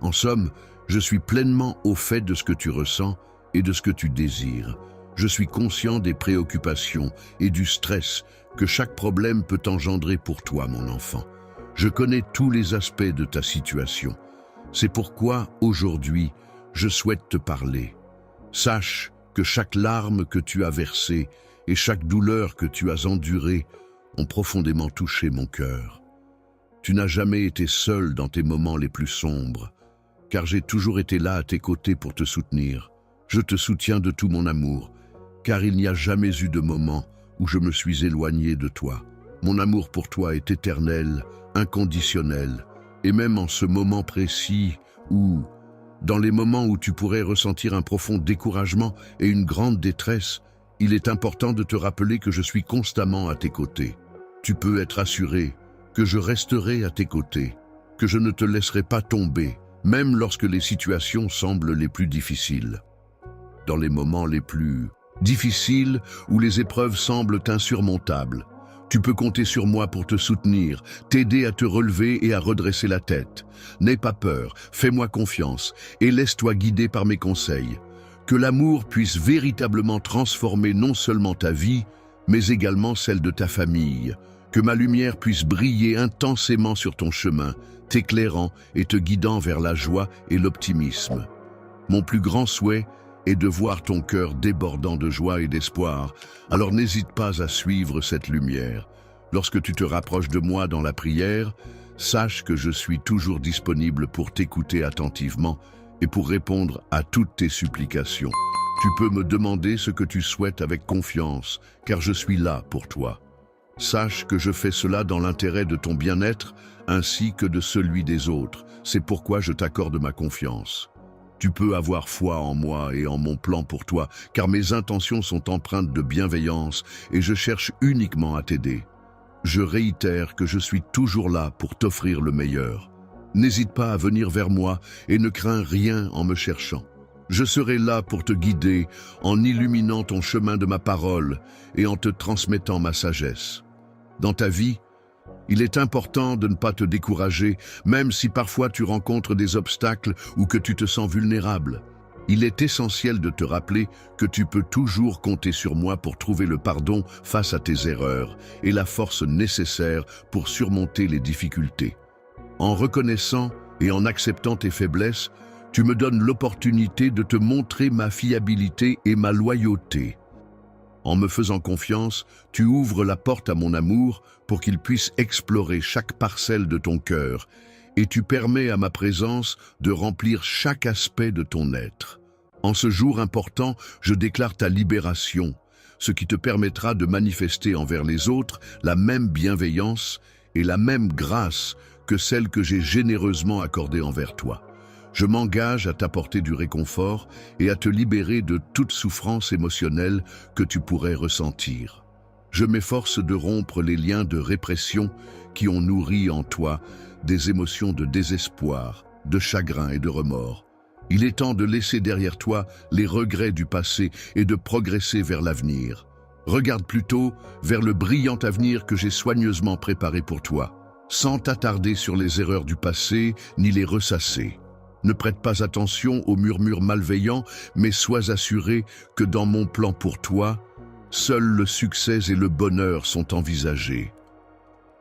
En somme, je suis pleinement au fait de ce que tu ressens et de ce que tu désires. Je suis conscient des préoccupations et du stress que chaque problème peut engendrer pour toi, mon enfant. Je connais tous les aspects de ta situation. C'est pourquoi, aujourd'hui, je souhaite te parler. Sache que chaque larme que tu as versée et chaque douleur que tu as endurée ont profondément touché mon cœur. Tu n'as jamais été seul dans tes moments les plus sombres, car j'ai toujours été là à tes côtés pour te soutenir. Je te soutiens de tout mon amour, car il n'y a jamais eu de moment où je me suis éloigné de toi. Mon amour pour toi est éternel, inconditionnel, et même en ce moment précis où, dans les moments où tu pourrais ressentir un profond découragement et une grande détresse, il est important de te rappeler que je suis constamment à tes côtés. Tu peux être assuré que je resterai à tes côtés, que je ne te laisserai pas tomber, même lorsque les situations semblent les plus difficiles. Dans les moments les plus difficiles, où les épreuves semblent insurmontables, tu peux compter sur moi pour te soutenir, t'aider à te relever et à redresser la tête. N'aie pas peur, fais-moi confiance et laisse-toi guider par mes conseils. Que l'amour puisse véritablement transformer non seulement ta vie, mais également celle de ta famille. Que ma lumière puisse briller intensément sur ton chemin, t'éclairant et te guidant vers la joie et l'optimisme. Mon plus grand souhait est de voir ton cœur débordant de joie et d'espoir, alors n'hésite pas à suivre cette lumière. Lorsque tu te rapproches de moi dans la prière, sache que je suis toujours disponible pour t'écouter attentivement et pour répondre à toutes tes supplications. Tu peux me demander ce que tu souhaites avec confiance, car je suis là pour toi. Sache que je fais cela dans l'intérêt de ton bien-être ainsi que de celui des autres. C'est pourquoi je t'accorde ma confiance. Tu peux avoir foi en moi et en mon plan pour toi, car mes intentions sont empreintes de bienveillance et je cherche uniquement à t'aider. Je réitère que je suis toujours là pour t'offrir le meilleur. N'hésite pas à venir vers moi et ne crains rien en me cherchant. Je serai là pour te guider en illuminant ton chemin de ma parole et en te transmettant ma sagesse. Dans ta vie, il est important de ne pas te décourager, même si parfois tu rencontres des obstacles ou que tu te sens vulnérable. Il est essentiel de te rappeler que tu peux toujours compter sur moi pour trouver le pardon face à tes erreurs et la force nécessaire pour surmonter les difficultés. En reconnaissant et en acceptant tes faiblesses, tu me donnes l'opportunité de te montrer ma fiabilité et ma loyauté. En me faisant confiance, tu ouvres la porte à mon amour pour qu'il puisse explorer chaque parcelle de ton cœur et tu permets à ma présence de remplir chaque aspect de ton être. En ce jour important, je déclare ta libération, ce qui te permettra de manifester envers les autres la même bienveillance et la même grâce que celle que j'ai généreusement accordée envers toi. Je m'engage à t'apporter du réconfort et à te libérer de toute souffrance émotionnelle que tu pourrais ressentir. Je m'efforce de rompre les liens de répression qui ont nourri en toi des émotions de désespoir, de chagrin et de remords. Il est temps de laisser derrière toi les regrets du passé et de progresser vers l'avenir. Regarde plutôt vers le brillant avenir que j'ai soigneusement préparé pour toi, sans t'attarder sur les erreurs du passé ni les ressasser. Ne prête pas attention aux murmures malveillants, mais sois assuré que dans mon plan pour toi, seuls le succès et le bonheur sont envisagés.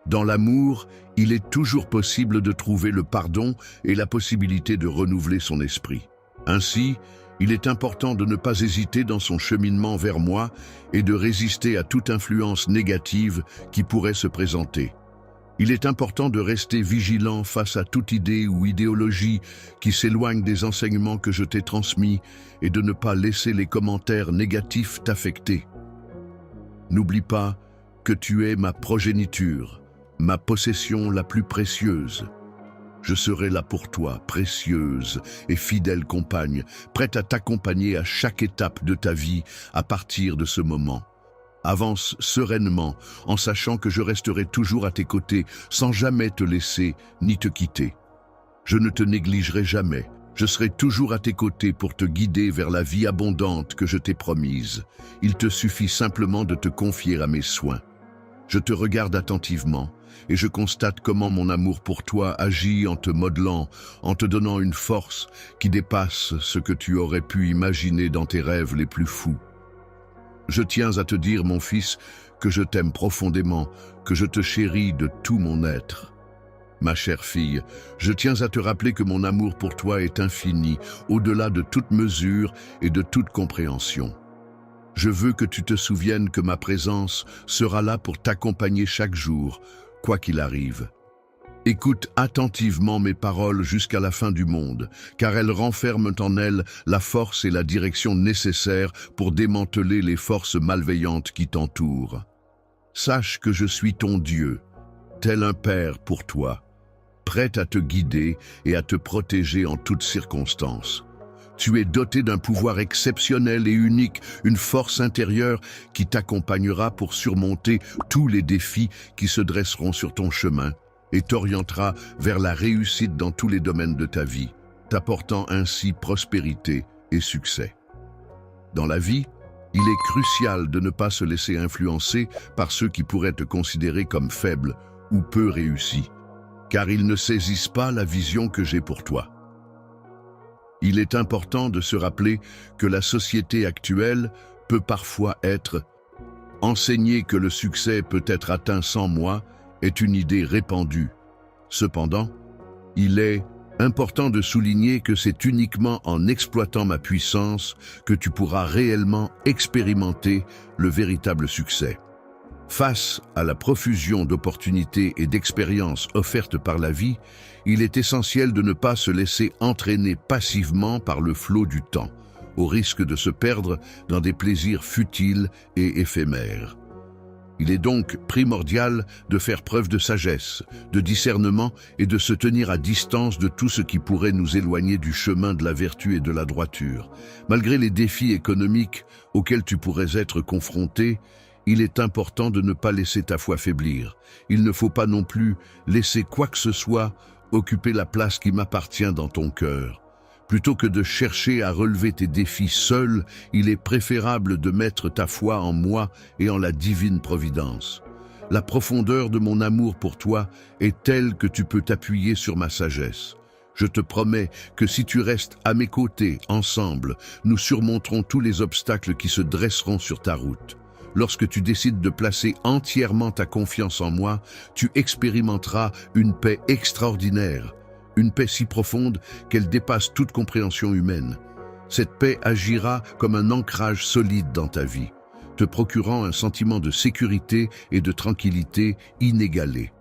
Dans l'amour, il est toujours possible de trouver le pardon et la possibilité de renouveler son esprit. Ainsi, il est important de ne pas hésiter dans son cheminement vers moi et de résister à toute influence négative qui pourrait se présenter. Il est important de rester vigilant face à toute idée ou idéologie qui s'éloigne des enseignements que je t'ai transmis et de ne pas laisser les commentaires négatifs t'affecter. N'oublie pas que tu es ma progéniture, ma possession la plus précieuse. Je serai là pour toi, précieuse et fidèle compagne, prête à t'accompagner à chaque étape de ta vie à partir de ce moment. Avance sereinement en sachant que je resterai toujours à tes côtés sans jamais te laisser ni te quitter. Je ne te négligerai jamais. Je serai toujours à tes côtés pour te guider vers la vie abondante que je t'ai promise. Il te suffit simplement de te confier à mes soins. Je te regarde attentivement et je constate comment mon amour pour toi agit en te modelant, en te donnant une force qui dépasse ce que tu aurais pu imaginer dans tes rêves les plus fous. Je tiens à te dire, mon fils, que je t'aime profondément, que je te chéris de tout mon être. Ma chère fille, je tiens à te rappeler que mon amour pour toi est infini, au-delà de toute mesure et de toute compréhension. Je veux que tu te souviennes que ma présence sera là pour t'accompagner chaque jour, quoi qu'il arrive. Écoute attentivement mes paroles jusqu'à la fin du monde, car elles renferment en elles la force et la direction nécessaires pour démanteler les forces malveillantes qui t'entourent. Sache que je suis ton Dieu, tel un père pour toi, prêt à te guider et à te protéger en toutes circonstances. Tu es doté d'un pouvoir exceptionnel et unique, une force intérieure qui t'accompagnera pour surmonter tous les défis qui se dresseront sur ton chemin et t'orientera vers la réussite dans tous les domaines de ta vie, t'apportant ainsi prospérité et succès. Dans la vie, il est crucial de ne pas se laisser influencer par ceux qui pourraient te considérer comme faible ou peu réussi, car ils ne saisissent pas la vision que j'ai pour toi. Il est important de se rappeler que la société actuelle peut parfois être enseignée que le succès peut être atteint sans moi est une idée répandue. Cependant, il est important de souligner que c'est uniquement en exploitant ma puissance que tu pourras réellement expérimenter le véritable succès. Face à la profusion d'opportunités et d'expériences offertes par la vie, il est essentiel de ne pas se laisser entraîner passivement par le flot du temps, au risque de se perdre dans des plaisirs futiles et éphémères. Il est donc primordial de faire preuve de sagesse, de discernement et de se tenir à distance de tout ce qui pourrait nous éloigner du chemin de la vertu et de la droiture. Malgré les défis économiques auxquels tu pourrais être confronté, il est important de ne pas laisser ta foi faiblir. Il ne faut pas non plus laisser quoi que ce soit occuper la place qui m'appartient dans ton cœur. Plutôt que de chercher à relever tes défis seul, il est préférable de mettre ta foi en moi et en la divine providence. La profondeur de mon amour pour toi est telle que tu peux t'appuyer sur ma sagesse. Je te promets que si tu restes à mes côtés, ensemble, nous surmonterons tous les obstacles qui se dresseront sur ta route. Lorsque tu décides de placer entièrement ta confiance en moi, tu expérimenteras une paix extraordinaire. Une paix si profonde qu'elle dépasse toute compréhension humaine. Cette paix agira comme un ancrage solide dans ta vie, te procurant un sentiment de sécurité et de tranquillité inégalé.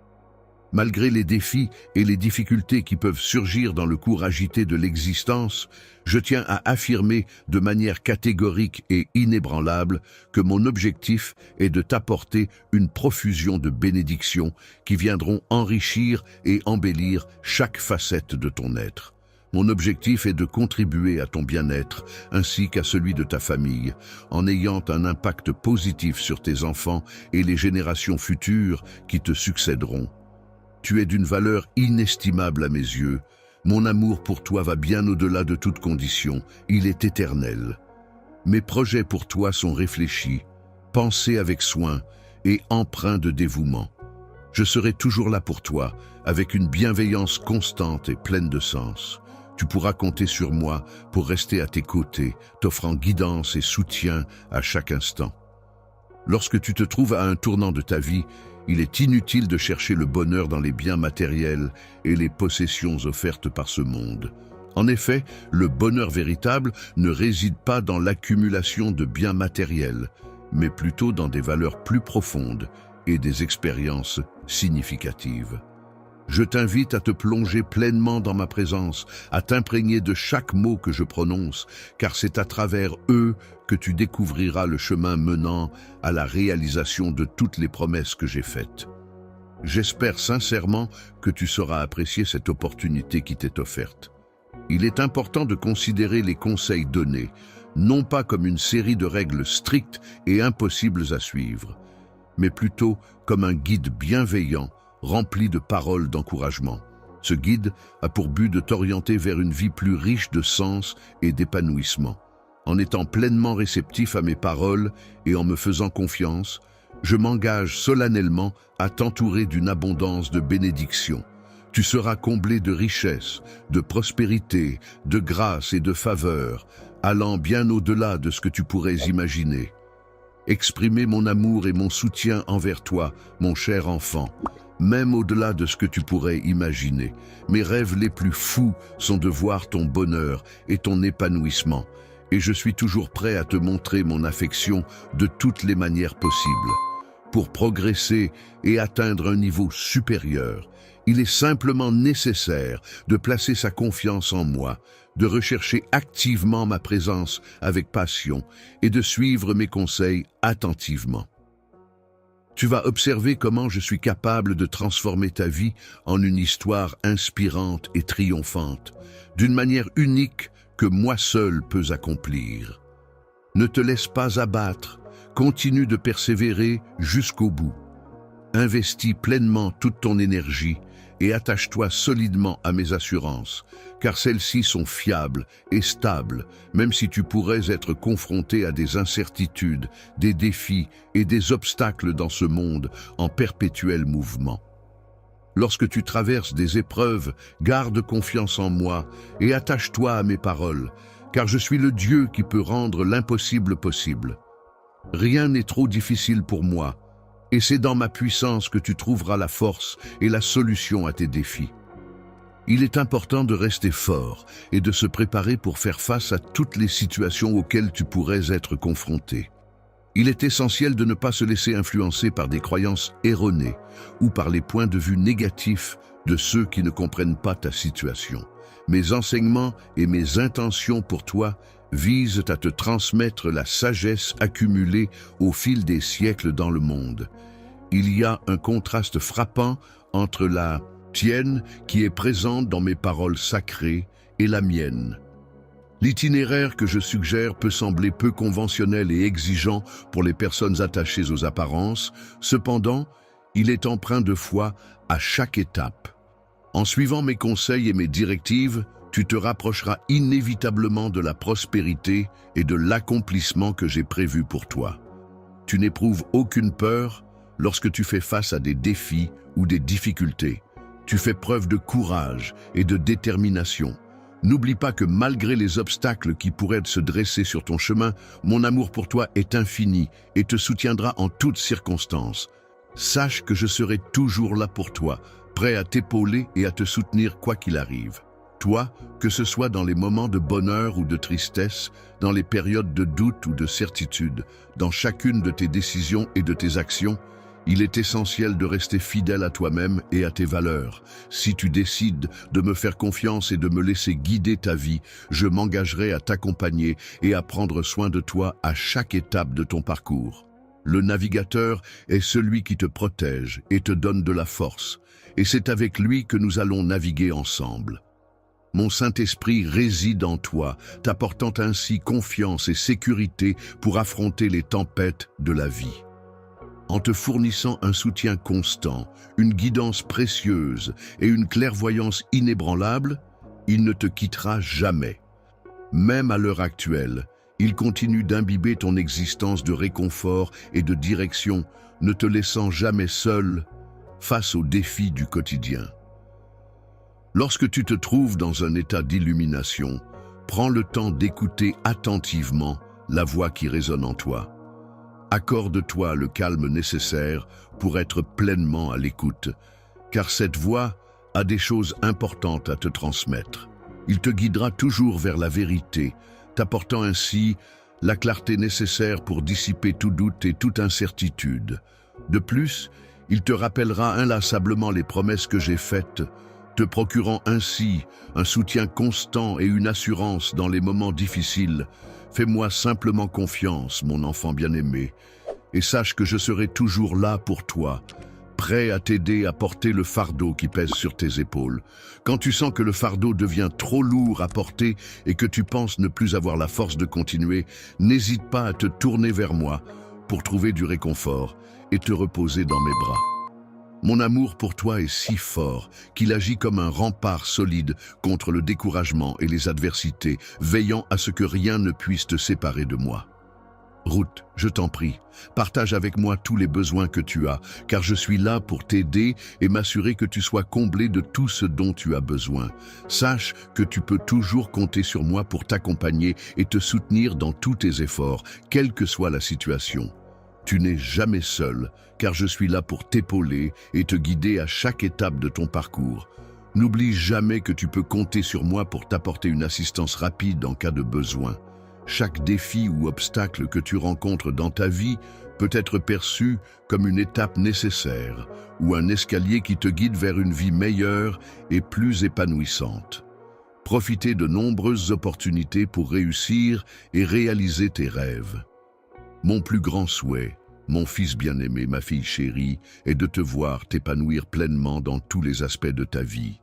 Malgré les défis et les difficultés qui peuvent surgir dans le cours agité de l'existence, je tiens à affirmer de manière catégorique et inébranlable que mon objectif est de t'apporter une profusion de bénédictions qui viendront enrichir et embellir chaque facette de ton être. Mon objectif est de contribuer à ton bien-être ainsi qu'à celui de ta famille, en ayant un impact positif sur tes enfants et les générations futures qui te succéderont. Tu es d'une valeur inestimable à mes yeux. Mon amour pour toi va bien au-delà de toute condition. Il est éternel. Mes projets pour toi sont réfléchis, pensés avec soin et empreints de dévouement. Je serai toujours là pour toi, avec une bienveillance constante et pleine de sens. Tu pourras compter sur moi pour rester à tes côtés, t'offrant guidance et soutien à chaque instant. Lorsque tu te trouves à un tournant de ta vie, il est inutile de chercher le bonheur dans les biens matériels et les possessions offertes par ce monde. En effet, le bonheur véritable ne réside pas dans l'accumulation de biens matériels, mais plutôt dans des valeurs plus profondes et des expériences significatives. Je t'invite à te plonger pleinement dans ma présence, à t'imprégner de chaque mot que je prononce, car c'est à travers eux que tu découvriras le chemin menant à la réalisation de toutes les promesses que j'ai faites. J'espère sincèrement que tu sauras apprécier cette opportunité qui t'est offerte. Il est important de considérer les conseils donnés, non pas comme une série de règles strictes et impossibles à suivre, mais plutôt comme un guide bienveillant, rempli de paroles d'encouragement. Ce guide a pour but de t'orienter vers une vie plus riche de sens et d'épanouissement. En étant pleinement réceptif à mes paroles et en me faisant confiance, je m'engage solennellement à t'entourer d'une abondance de bénédictions. Tu seras comblé de richesses, de prospérité, de grâce et de faveur, allant bien au-delà de ce que tu pourrais imaginer. Exprimer mon amour et mon soutien envers toi, mon cher enfant, même au-delà de ce que tu pourrais imaginer. Mes rêves les plus fous sont de voir ton bonheur et ton épanouissement, et je suis toujours prêt à te montrer mon affection de toutes les manières possibles. Pour progresser et atteindre un niveau supérieur, il est simplement nécessaire de placer sa confiance en moi, de rechercher activement ma présence avec passion et de suivre mes conseils attentivement. Tu vas observer comment je suis capable de transformer ta vie en une histoire inspirante et triomphante, d'une manière unique que moi seul peux accomplir. Ne te laisse pas abattre, continue de persévérer jusqu'au bout. Investis pleinement toute ton énergie et attache-toi solidement à mes assurances, car celles-ci sont fiables et stables, même si tu pourrais être confronté à des incertitudes, des défis et des obstacles dans ce monde en perpétuel mouvement. Lorsque tu traverses des épreuves, garde confiance en moi et attache-toi à mes paroles, car je suis le Dieu qui peut rendre l'impossible possible. Rien n'est trop difficile pour moi, et c'est dans ma puissance que tu trouveras la force et la solution à tes défis. Il est important de rester fort et de se préparer pour faire face à toutes les situations auxquelles tu pourrais être confronté. Il est essentiel de ne pas se laisser influencer par des croyances erronées ou par les points de vue négatifs de ceux qui ne comprennent pas ta situation. Mes enseignements et mes intentions pour toi visent à te transmettre la sagesse accumulée au fil des siècles dans le monde. Il y a un contraste frappant entre la tienne qui est présente dans mes paroles sacrées et la mienne. L'itinéraire que je suggère peut sembler peu conventionnel et exigeant pour les personnes attachées aux apparences, cependant, il est empreint de foi à chaque étape. En suivant mes conseils et mes directives, tu te rapprocheras inévitablement de la prospérité et de l'accomplissement que j'ai prévu pour toi. Tu n'éprouves aucune peur lorsque tu fais face à des défis ou des difficultés. Tu fais preuve de courage et de détermination. N'oublie pas que malgré les obstacles qui pourraient se dresser sur ton chemin, mon amour pour toi est infini et te soutiendra en toutes circonstances. Sache que je serai toujours là pour toi, prêt à t'épauler et à te soutenir quoi qu'il arrive. Toi, que ce soit dans les moments de bonheur ou de tristesse, dans les périodes de doute ou de certitude, dans chacune de tes décisions et de tes actions, il est essentiel de rester fidèle à toi-même et à tes valeurs. Si tu décides de me faire confiance et de me laisser guider ta vie, je m'engagerai à t'accompagner et à prendre soin de toi à chaque étape de ton parcours. Le navigateur est celui qui te protège et te donne de la force, et c'est avec lui que nous allons naviguer ensemble. Mon Saint-Esprit réside en toi, t'apportant ainsi confiance et sécurité pour affronter les tempêtes de la vie. En te fournissant un soutien constant, une guidance précieuse et une clairvoyance inébranlable, il ne te quittera jamais. Même à l'heure actuelle, il continue d'imbiber ton existence de réconfort et de direction, ne te laissant jamais seul face aux défis du quotidien. Lorsque tu te trouves dans un état d'illumination, prends le temps d'écouter attentivement la voix qui résonne en toi. Accorde-toi le calme nécessaire pour être pleinement à l'écoute, car cette voix a des choses importantes à te transmettre. Il te guidera toujours vers la vérité, t'apportant ainsi la clarté nécessaire pour dissiper tout doute et toute incertitude. De plus, il te rappellera inlassablement les promesses que j'ai faites, te procurant ainsi un soutien constant et une assurance dans les moments difficiles. Fais-moi simplement confiance, mon enfant bien-aimé, et sache que je serai toujours là pour toi, prêt à t'aider à porter le fardeau qui pèse sur tes épaules. Quand tu sens que le fardeau devient trop lourd à porter et que tu penses ne plus avoir la force de continuer, n'hésite pas à te tourner vers moi pour trouver du réconfort et te reposer dans mes bras. Mon amour pour toi est si fort qu'il agit comme un rempart solide contre le découragement et les adversités, veillant à ce que rien ne puisse te séparer de moi. Ruth, je t'en prie, partage avec moi tous les besoins que tu as, car je suis là pour t'aider et m'assurer que tu sois comblé de tout ce dont tu as besoin. Sache que tu peux toujours compter sur moi pour t'accompagner et te soutenir dans tous tes efforts, quelle que soit la situation. Tu n'es jamais seul, car je suis là pour t'épauler et te guider à chaque étape de ton parcours. N'oublie jamais que tu peux compter sur moi pour t'apporter une assistance rapide en cas de besoin. Chaque défi ou obstacle que tu rencontres dans ta vie peut être perçu comme une étape nécessaire ou un escalier qui te guide vers une vie meilleure et plus épanouissante. Profitez de nombreuses opportunités pour réussir et réaliser tes rêves. Mon plus grand souhait, mon fils bien-aimé, ma fille chérie, est de te voir t'épanouir pleinement dans tous les aspects de ta vie.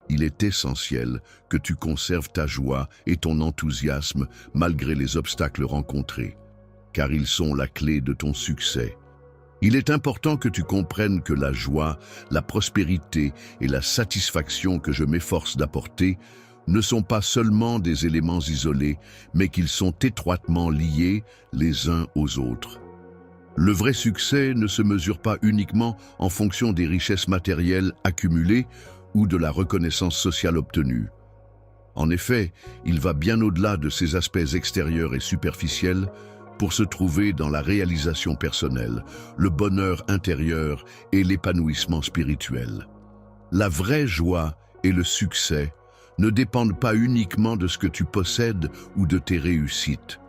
Il est essentiel que tu conserves ta joie et ton enthousiasme malgré les obstacles rencontrés, car ils sont la clé de ton succès. Il est important que tu comprennes que la joie, la prospérité et la satisfaction que je m'efforce d'apporter ne sont pas seulement des éléments isolés, mais qu'ils sont étroitement liés les uns aux autres. Le vrai succès ne se mesure pas uniquement en fonction des richesses matérielles accumulées ou de la reconnaissance sociale obtenue. En effet, il va bien au-delà de ces aspects extérieurs et superficiels pour se trouver dans la réalisation personnelle, le bonheur intérieur et l'épanouissement spirituel. La vraie joie et le succès ne dépendent pas uniquement de ce que tu possèdes ou de tes réussites.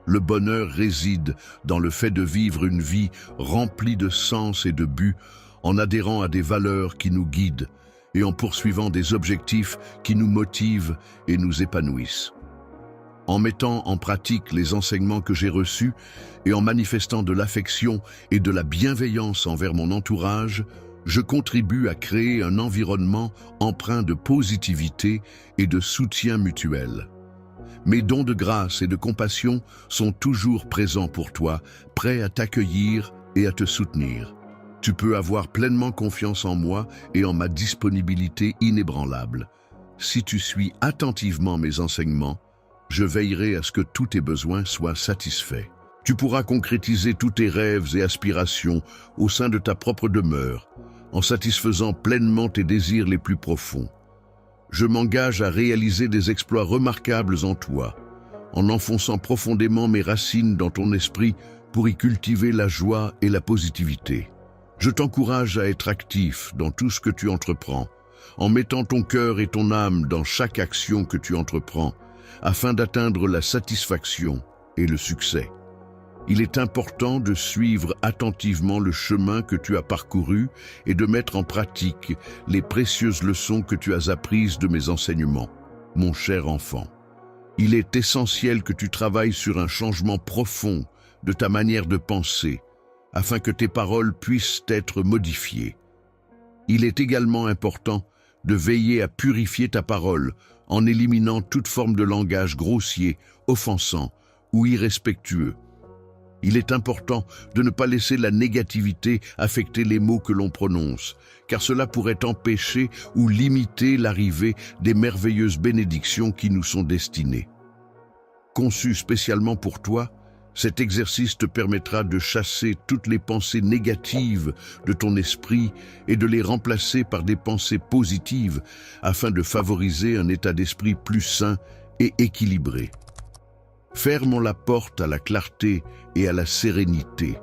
Le bonheur réside dans le fait de vivre une vie remplie de sens et de buts, en adhérant à des valeurs qui nous guident et en poursuivant des objectifs qui nous motivent et nous épanouissent. En mettant en pratique les enseignements que j'ai reçus et en manifestant de l'affection et de la bienveillance envers mon entourage, je contribue à créer un environnement empreint de positivité et de soutien mutuel. Mes dons de grâce et de compassion sont toujours présents pour toi, prêts à t'accueillir et à te soutenir. Tu peux avoir pleinement confiance en moi et en ma disponibilité inébranlable. Si tu suis attentivement mes enseignements, je veillerai à ce que tous tes besoins soient satisfaits. Tu pourras concrétiser tous tes rêves et aspirations au sein de ta propre demeure, en satisfaisant pleinement tes désirs les plus profonds. Je m'engage à réaliser des exploits remarquables en toi, en enfonçant profondément mes racines dans ton esprit pour y cultiver la joie et la positivité. Je t'encourage à être actif dans tout ce que tu entreprends, en mettant ton cœur et ton âme dans chaque action que tu entreprends, afin d'atteindre la satisfaction et le succès. Il est important de suivre attentivement le chemin que tu as parcouru et de mettre en pratique les précieuses leçons que tu as apprises de mes enseignements, mon cher enfant. Il est essentiel que tu travailles sur un changement profond de ta manière de penser, afin que tes paroles puissent être modifiées. Il est également important de veiller à purifier ta parole en éliminant toute forme de langage grossier, offensant ou irrespectueux. Il est important de ne pas laisser la négativité affecter les mots que l'on prononce, car cela pourrait empêcher ou limiter l'arrivée des merveilleuses bénédictions qui nous sont destinées. Conçu spécialement pour toi, cet exercice te permettra de chasser toutes les pensées négatives de ton esprit et de les remplacer par des pensées positives afin de favoriser un état d'esprit plus sain et équilibré. Fermons la porte à la clarté et à la sérénité.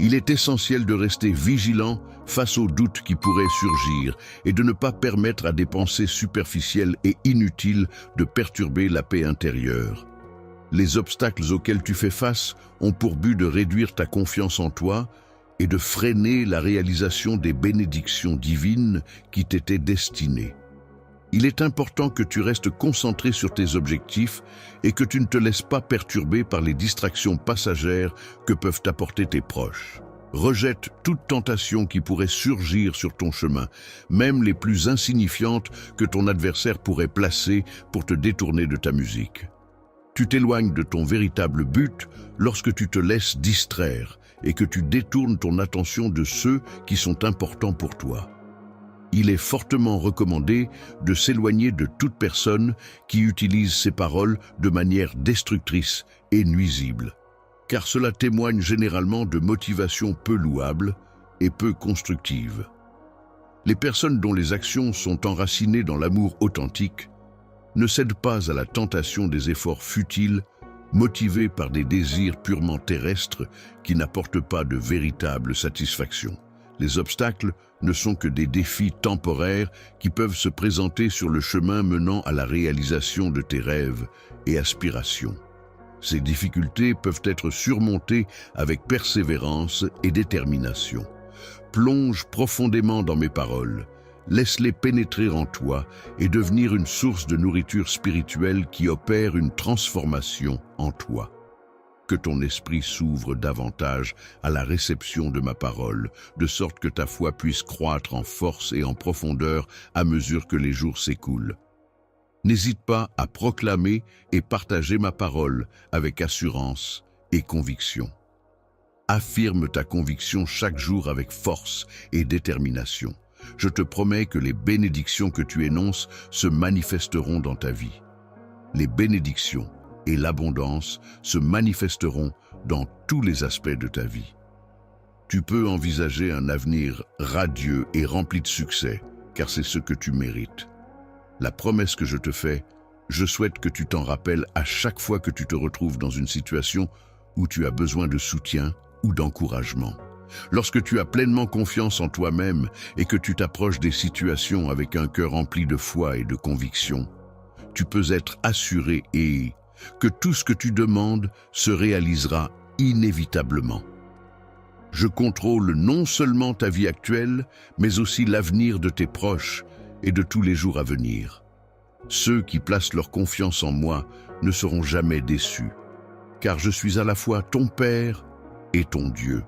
Il est essentiel de rester vigilant face aux doutes qui pourraient surgir et de ne pas permettre à des pensées superficielles et inutiles de perturber la paix intérieure. Les obstacles auxquels tu fais face ont pour but de réduire ta confiance en toi et de freiner la réalisation des bénédictions divines qui t'étaient destinées. Il est important que tu restes concentré sur tes objectifs et que tu ne te laisses pas perturber par les distractions passagères que peuvent t'apporter tes proches. Rejette toute tentation qui pourrait surgir sur ton chemin, même les plus insignifiantes que ton adversaire pourrait placer pour te détourner de ta musique. Tu t'éloignes de ton véritable but lorsque tu te laisses distraire et que tu détournes ton attention de ceux qui sont importants pour toi. Il est fortement recommandé de s'éloigner de toute personne qui utilise ses paroles de manière destructrice et nuisible, car cela témoigne généralement de motivations peu louables et peu constructives. Les personnes dont les actions sont enracinées dans l'amour authentique ne cèdent pas à la tentation des efforts futiles motivés par des désirs purement terrestres qui n'apportent pas de véritable satisfaction. Les obstacles ne sont que des défis temporaires qui peuvent se présenter sur le chemin menant à la réalisation de tes rêves et aspirations. Ces difficultés peuvent être surmontées avec persévérance et détermination. Plonge profondément dans mes paroles, laisse-les pénétrer en toi et devenir une source de nourriture spirituelle qui opère une transformation en toi. Que ton esprit s'ouvre davantage à la réception de ma parole, de sorte que ta foi puisse croître en force et en profondeur à mesure que les jours s'écoulent. N'hésite pas à proclamer et partager ma parole avec assurance et conviction. Affirme ta conviction chaque jour avec force et détermination. Je te promets que les bénédictions que tu énonces se manifesteront dans ta vie. Les bénédictions et l'abondance se manifesteront dans tous les aspects de ta vie. Tu peux envisager un avenir radieux et rempli de succès, car c'est ce que tu mérites. La promesse que je te fais, je souhaite que tu t'en rappelles à chaque fois que tu te retrouves dans une situation où tu as besoin de soutien ou d'encouragement. Lorsque tu as pleinement confiance en toi-même et que tu t'approches des situations avec un cœur rempli de foi et de conviction, tu peux être assuré que tout ce que tu demandes se réalisera inévitablement. Je contrôle non seulement ta vie actuelle, mais aussi l'avenir de tes proches et de tous les jours à venir. Ceux qui placent leur confiance en moi ne seront jamais déçus, car je suis à la fois ton Père et ton Dieu.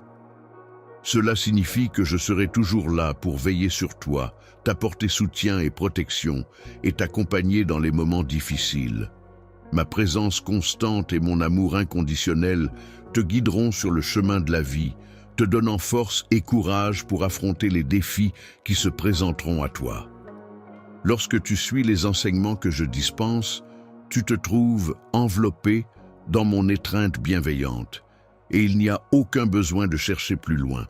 Cela signifie que je serai toujours là pour veiller sur toi, t'apporter soutien et protection et t'accompagner dans les moments difficiles. Ma présence constante et mon amour inconditionnel te guideront sur le chemin de la vie, te donnant force et courage pour affronter les défis qui se présenteront à toi. Lorsque tu suis les enseignements que je dispense, tu te trouves enveloppé dans mon étreinte bienveillante, et il n'y a aucun besoin de chercher plus loin.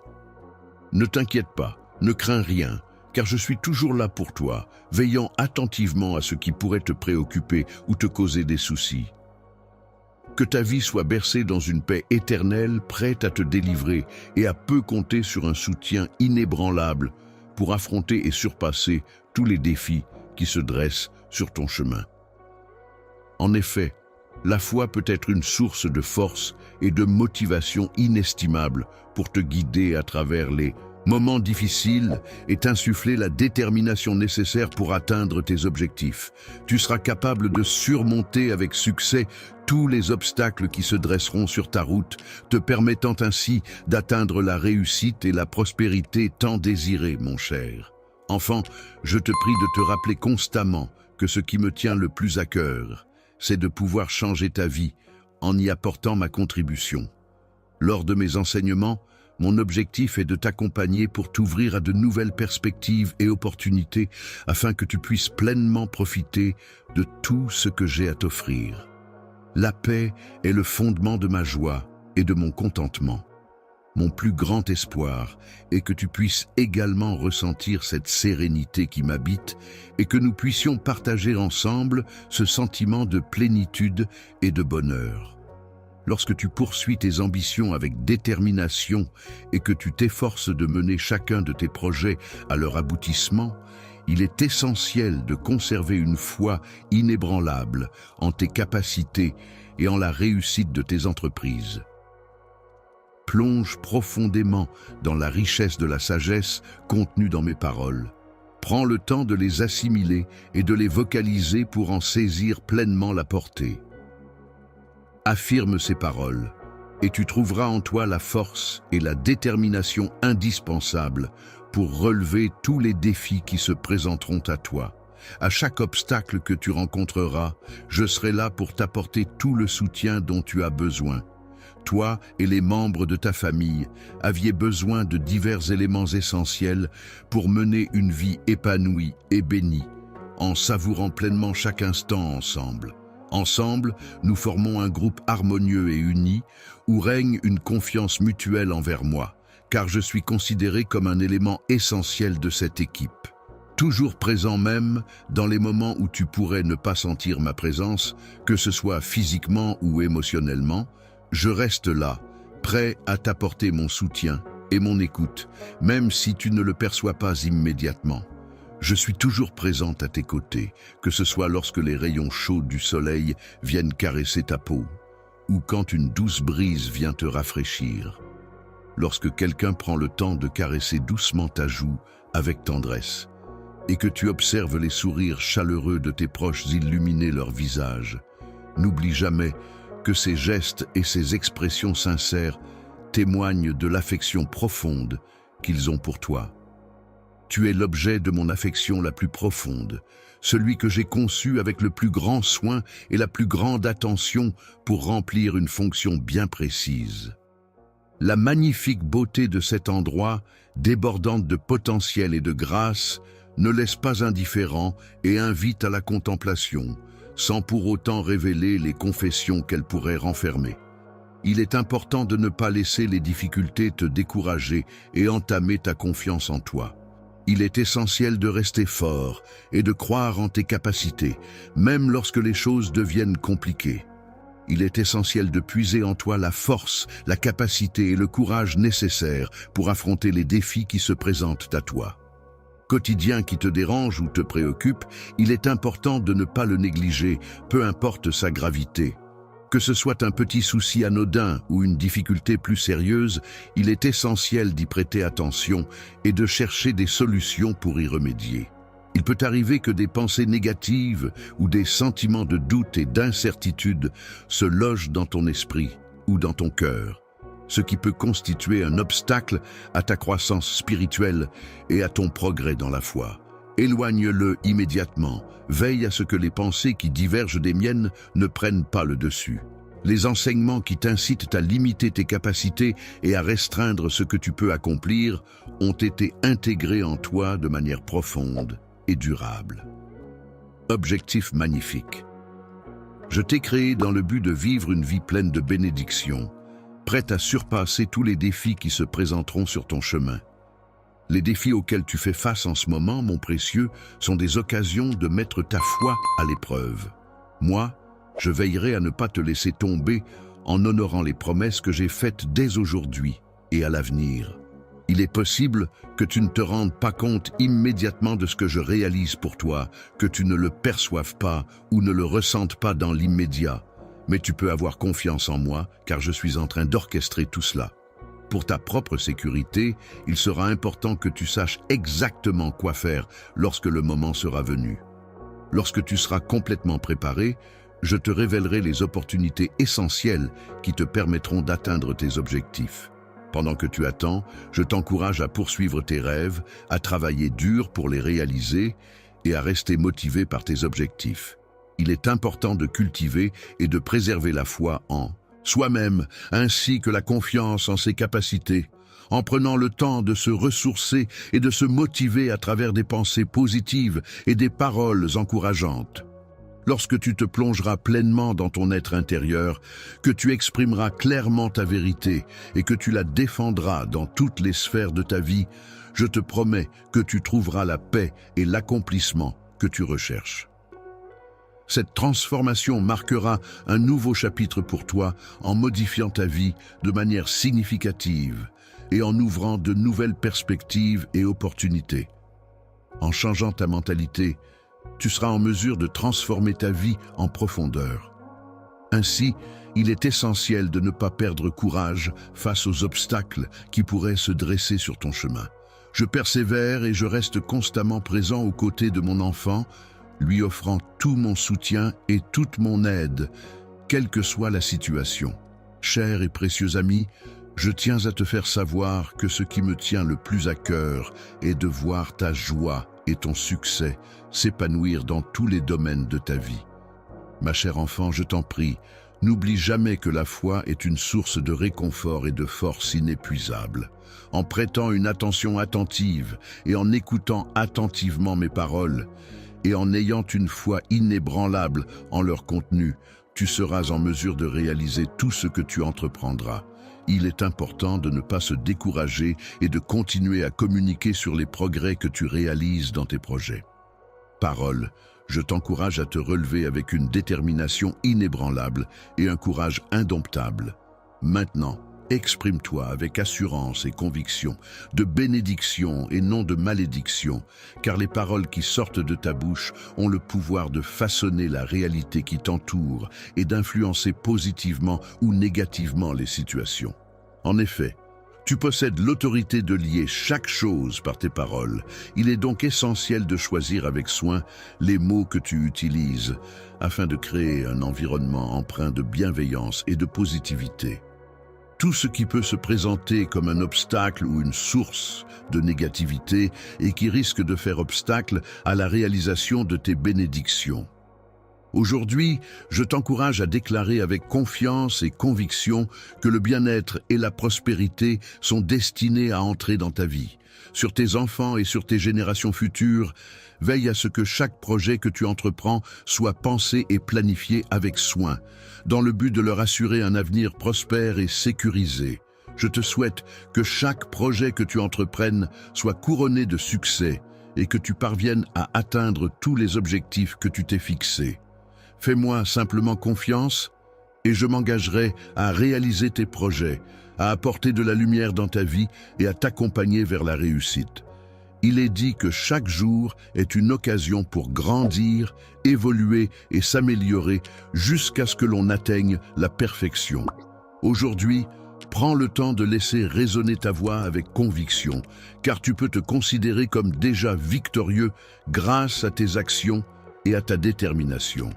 Ne t'inquiète pas, ne crains rien, car je suis toujours là pour toi, veillant attentivement à ce qui pourrait te préoccuper ou te causer des soucis. Que ta vie soit bercée dans une paix éternelle, prête à te délivrer et à peu compter sur un soutien inébranlable pour affronter et surpasser tous les défis qui se dressent sur ton chemin. En effet, la foi peut être une source de force et de motivation inestimable pour te guider à travers les moments difficiles et t'insuffler la détermination nécessaire pour atteindre tes objectifs. Tu seras capable de surmonter avec succès tous les obstacles qui se dresseront sur ta route, te permettant ainsi d'atteindre la réussite et la prospérité tant désirées, mon cher. Enfant, je te prie de te rappeler constamment que ce qui me tient le plus à cœur, c'est de pouvoir changer ta vie en y apportant ma contribution. Lors de mes enseignements, mon objectif est de t'accompagner pour t'ouvrir à de nouvelles perspectives et opportunités afin que tu puisses pleinement profiter de tout ce que j'ai à t'offrir. La paix est le fondement de ma joie et de mon contentement. Mon plus grand espoir est que tu puisses également ressentir cette sérénité qui m'habite et que nous puissions partager ensemble ce sentiment de plénitude et de bonheur. Lorsque tu poursuis tes ambitions avec détermination et que tu t'efforces de mener chacun de tes projets à leur aboutissement, il est essentiel de conserver une foi inébranlable en tes capacités et en la réussite de tes entreprises. Plonge profondément dans la richesse de la sagesse contenue dans mes paroles. Prends le temps de les assimiler et de les vocaliser pour en saisir pleinement la portée. Affirme ces paroles, et tu trouveras en toi la force et la détermination indispensables pour relever tous les défis qui se présenteront à toi. À chaque obstacle que tu rencontreras, je serai là pour t'apporter tout le soutien dont tu as besoin. Toi et les membres de ta famille aviez besoin de divers éléments essentiels pour mener une vie épanouie et bénie, en savourant pleinement chaque instant ensemble. Ensemble, nous formons un groupe harmonieux et uni où règne une confiance mutuelle envers moi, car je suis considéré comme un élément essentiel de cette équipe. Toujours présent même dans les moments où tu pourrais ne pas sentir ma présence, que ce soit physiquement ou émotionnellement, je reste là, prêt à t'apporter mon soutien et mon écoute, même si tu ne le perçois pas immédiatement. Je suis toujours présente à tes côtés, que ce soit lorsque les rayons chauds du soleil viennent caresser ta peau, ou quand une douce brise vient te rafraîchir. Lorsque quelqu'un prend le temps de caresser doucement ta joue avec tendresse, et que tu observes les sourires chaleureux de tes proches illuminer leur visage, n'oublie jamais que ces gestes et ces expressions sincères témoignent de l'affection profonde qu'ils ont pour toi. Tu es l'objet de mon affection la plus profonde, celui que j'ai conçu avec le plus grand soin et la plus grande attention pour remplir une fonction bien précise. La magnifique beauté de cet endroit, débordante de potentiel et de grâce, ne laisse pas indifférent et invite à la contemplation, sans pour autant révéler les confessions qu'elle pourrait renfermer. Il est important de ne pas laisser les difficultés te décourager et entamer ta confiance en toi. Il est essentiel de rester fort et de croire en tes capacités, même lorsque les choses deviennent compliquées. Il est essentiel de puiser en toi la force, la capacité et le courage nécessaires pour affronter les défis qui se présentent à toi. Quotidien qui te dérange ou te préoccupe, il est important de ne pas le négliger, peu importe sa gravité. Que ce soit un petit souci anodin ou une difficulté plus sérieuse, il est essentiel d'y prêter attention et de chercher des solutions pour y remédier. Il peut arriver que des pensées négatives ou des sentiments de doute et d'incertitude se logent dans ton esprit ou dans ton cœur, ce qui peut constituer un obstacle à ta croissance spirituelle et à ton progrès dans la foi. Éloigne-le immédiatement. Veille à ce que les pensées qui divergent des miennes ne prennent pas le dessus. Les enseignements qui t'incitent à limiter tes capacités et à restreindre ce que tu peux accomplir ont été intégrés en toi de manière profonde et durable. Objectif magnifique. Je t'ai créé dans le but de vivre une vie pleine de bénédictions, prête à surpasser tous les défis qui se présenteront sur ton chemin. Les défis auxquels tu fais face en ce moment, mon précieux, sont des occasions de mettre ta foi à l'épreuve. Moi, je veillerai à ne pas te laisser tomber en honorant les promesses que j'ai faites dès aujourd'hui et à l'avenir. Il est possible que tu ne te rendes pas compte immédiatement de ce que je réalise pour toi, que tu ne le perçoives pas ou ne le ressentes pas dans l'immédiat. Mais tu peux avoir confiance en moi, car je suis en train d'orchestrer tout cela. Pour ta propre sécurité, il sera important que tu saches exactement quoi faire lorsque le moment sera venu. Lorsque tu seras complètement préparé, je te révélerai les opportunités essentielles qui te permettront d'atteindre tes objectifs. Pendant que tu attends, je t'encourage à poursuivre tes rêves, à travailler dur pour les réaliser et à rester motivé par tes objectifs. Il est important de cultiver et de préserver la foi en soi-même, ainsi que la confiance en ses capacités, en prenant le temps de se ressourcer et de se motiver à travers des pensées positives et des paroles encourageantes. Lorsque tu te plongeras pleinement dans ton être intérieur, que tu exprimeras clairement ta vérité et que tu la défendras dans toutes les sphères de ta vie, je te promets que tu trouveras la paix et l'accomplissement que tu recherches. Cette transformation marquera un nouveau chapitre pour toi en modifiant ta vie de manière significative et en ouvrant de nouvelles perspectives et opportunités. En changeant ta mentalité, tu seras en mesure de transformer ta vie en profondeur. Ainsi, il est essentiel de ne pas perdre courage face aux obstacles qui pourraient se dresser sur ton chemin. Je persévère et je reste constamment présent aux côtés de mon enfant, lui offrant tout mon soutien et toute mon aide, quelle que soit la situation. Cher et précieux ami, je tiens à te faire savoir que ce qui me tient le plus à cœur est de voir ta joie et ton succès s'épanouir dans tous les domaines de ta vie. Ma chère enfant, je t'en prie, n'oublie jamais que la foi est une source de réconfort et de force inépuisable. En prêtant une attention attentive et en écoutant attentivement mes paroles, et en ayant une foi inébranlable en leur contenu, tu seras en mesure de réaliser tout ce que tu entreprendras. Il est important de ne pas se décourager et de continuer à communiquer sur les progrès que tu réalises dans tes projets. Parole, je t'encourage à te relever avec une détermination inébranlable et un courage indomptable. Maintenant, exprime-toi avec assurance et conviction, de bénédiction et non de malédiction, car les paroles qui sortent de ta bouche ont le pouvoir de façonner la réalité qui t'entoure et d'influencer positivement ou négativement les situations. En effet, tu possèdes l'autorité de lier chaque chose par tes paroles. Il est donc essentiel de choisir avec soin les mots que tu utilises afin de créer un environnement empreint de bienveillance et de positivité. Tout ce qui peut se présenter comme un obstacle ou une source de négativité et qui risque de faire obstacle à la réalisation de tes bénédictions. Aujourd'hui, je t'encourage à déclarer avec confiance et conviction que le bien-être et la prospérité sont destinés à entrer dans ta vie. Sur tes enfants et sur tes générations futures, veille à ce que chaque projet que tu entreprends soit pensé et planifié avec soin, dans le but de leur assurer un avenir prospère et sécurisé. Je te souhaite que chaque projet que tu entreprennes soit couronné de succès et que tu parviennes à atteindre tous les objectifs que tu t'es fixés. Fais-moi simplement confiance et je m'engagerai à réaliser tes projets, à apporter de la lumière dans ta vie et à t'accompagner vers la réussite. Il est dit que chaque jour est une occasion pour grandir, évoluer et s'améliorer jusqu'à ce que l'on atteigne la perfection. Aujourd'hui, prends le temps de laisser résonner ta voix avec conviction, car tu peux te considérer comme déjà victorieux grâce à tes actions et à ta détermination.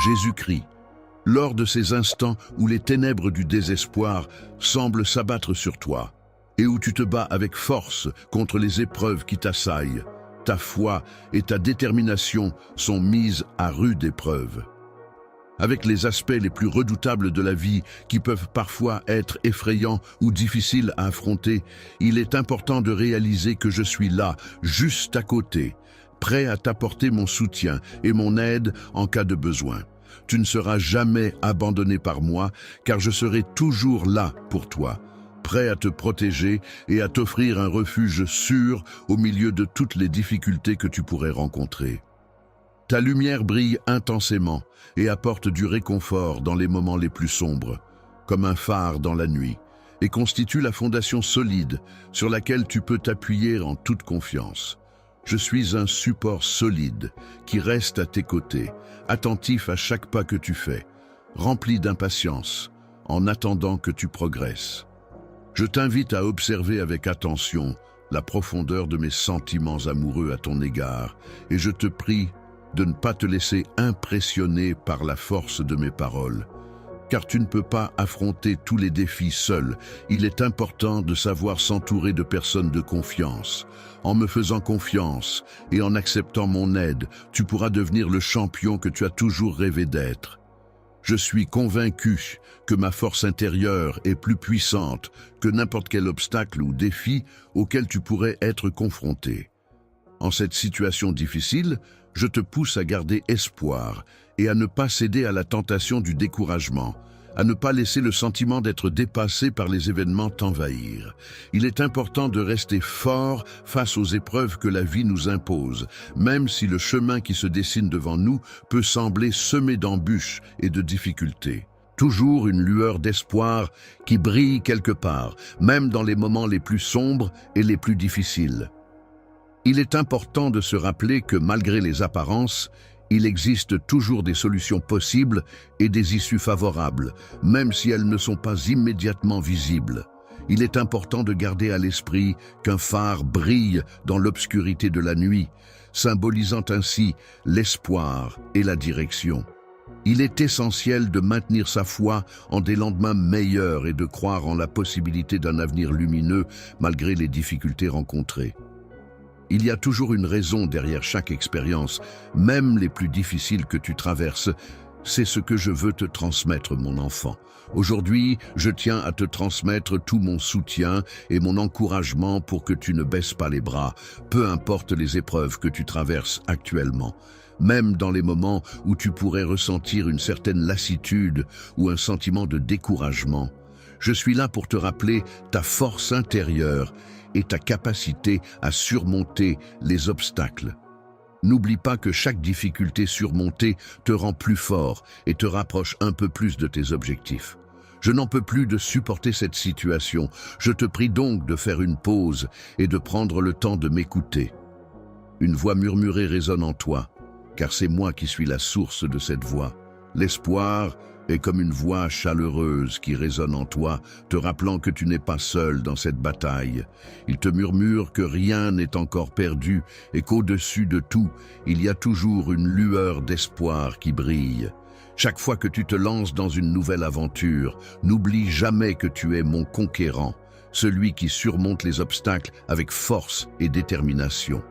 Jésus-Christ, lors de ces instants où les ténèbres du désespoir semblent s'abattre sur toi et où tu te bats avec force contre les épreuves qui t'assaillent, ta foi et ta détermination sont mises à rude épreuve. Avec les aspects les plus redoutables de la vie qui peuvent parfois être effrayants ou difficiles à affronter, il est important de réaliser que je suis là, juste à côté, prêt à t'apporter mon soutien et mon aide en cas de besoin. Tu ne seras jamais abandonné par moi, car je serai toujours là pour toi, prêt à te protéger et à t'offrir un refuge sûr au milieu de toutes les difficultés que tu pourrais rencontrer. Ta lumière brille intensément et apporte du réconfort dans les moments les plus sombres, comme un phare dans la nuit, et constitue la fondation solide sur laquelle tu peux t'appuyer en toute confiance. Je suis un support solide qui reste à tes côtés, attentif à chaque pas que tu fais, rempli d'impatience, en attendant que tu progresses. Je t'invite à observer avec attention la profondeur de mes sentiments amoureux à ton égard, et je te prie de ne pas te laisser impressionner par la force de mes paroles. Car tu ne peux pas affronter tous les défis seul. Il est important de savoir s'entourer de personnes de confiance. En me faisant confiance et en acceptant mon aide, tu pourras devenir le champion que tu as toujours rêvé d'être. Je suis convaincu que ma force intérieure est plus puissante que n'importe quel obstacle ou défi auquel tu pourrais être confronté. En cette situation difficile, je te pousse à garder espoir et à ne pas céder à la tentation du découragement, à ne pas laisser le sentiment d'être dépassé par les événements t'envahir. Il est important de rester fort face aux épreuves que la vie nous impose, même si le chemin qui se dessine devant nous peut sembler semé d'embûches et de difficultés. Toujours une lueur d'espoir qui brille quelque part, même dans les moments les plus sombres et les plus difficiles. Il est important de se rappeler que malgré les apparences, il existe toujours des solutions possibles et des issues favorables, même si elles ne sont pas immédiatement visibles. Il est important de garder à l'esprit qu'un phare brille dans l'obscurité de la nuit, symbolisant ainsi l'espoir et la direction. Il est essentiel de maintenir sa foi en des lendemains meilleurs et de croire en la possibilité d'un avenir lumineux malgré les difficultés rencontrées. Il y a toujours une raison derrière chaque expérience, même les plus difficiles que tu traverses. C'est ce que je veux te transmettre, mon enfant. Aujourd'hui, je tiens à te transmettre tout mon soutien et mon encouragement pour que tu ne baisses pas les bras, peu importe les épreuves que tu traverses actuellement. Même dans les moments où tu pourrais ressentir une certaine lassitude ou un sentiment de découragement, je suis là pour te rappeler ta force intérieure et ta capacité à surmonter les obstacles. N'oublie pas que chaque difficulté surmontée te rend plus fort et te rapproche un peu plus de tes objectifs. Je n'en peux plus de supporter cette situation. Je te prie donc de faire une pause et de prendre le temps de m'écouter. Une voix murmurée résonne en toi, car c'est moi qui suis la source de cette voix. L'espoir est comme une voix chaleureuse qui résonne en toi, te rappelant que tu n'es pas seul dans cette bataille. Il te murmure que rien n'est encore perdu et qu'au-dessus de tout, il y a toujours une lueur d'espoir qui brille. Chaque fois que tu te lances dans une nouvelle aventure, n'oublie jamais que tu es mon conquérant, celui qui surmonte les obstacles avec force et détermination.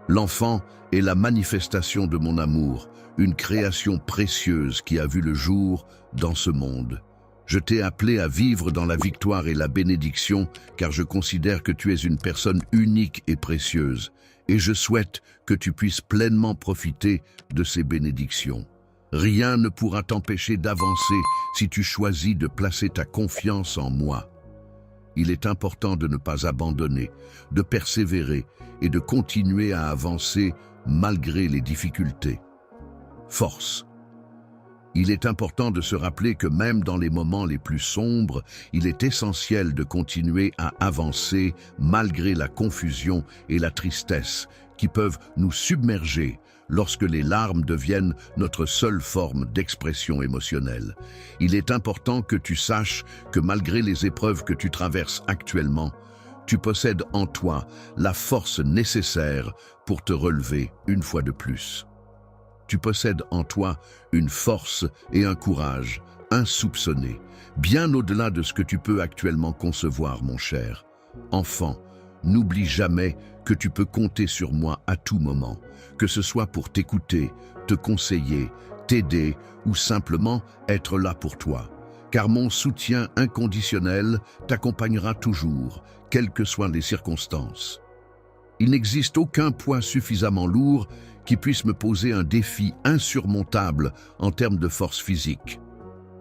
L'enfant est la manifestation de mon amour, une création précieuse qui a vu le jour dans ce monde. Je t'ai appelé à vivre dans la victoire et la bénédiction, car je considère que tu es une personne unique et précieuse, et je souhaite que tu puisses pleinement profiter de ces bénédictions. Rien ne pourra t'empêcher d'avancer si tu choisis de placer ta confiance en moi. Il est important de ne pas abandonner, de persévérer et de continuer à avancer malgré les difficultés. Force. Il est important de se rappeler que même dans les moments les plus sombres, il est essentiel de continuer à avancer malgré la confusion et la tristesse qui peuvent nous submerger lorsque les larmes deviennent notre seule forme d'expression émotionnelle. Il est important que tu saches que malgré les épreuves que tu traverses actuellement, tu possèdes en toi la force nécessaire pour te relever une fois de plus. Tu possèdes en toi une force et un courage insoupçonnés, bien au-delà de ce que tu peux actuellement concevoir, mon cher. Enfant, n'oublie jamais que tu peux compter sur moi à tout moment, que ce soit pour t'écouter, te conseiller, t'aider ou simplement être là pour toi. Car mon soutien inconditionnel t'accompagnera toujours, quelles que soient les circonstances. Il n'existe aucun poids suffisamment lourd qui puisse me poser un défi insurmontable en termes de force physique.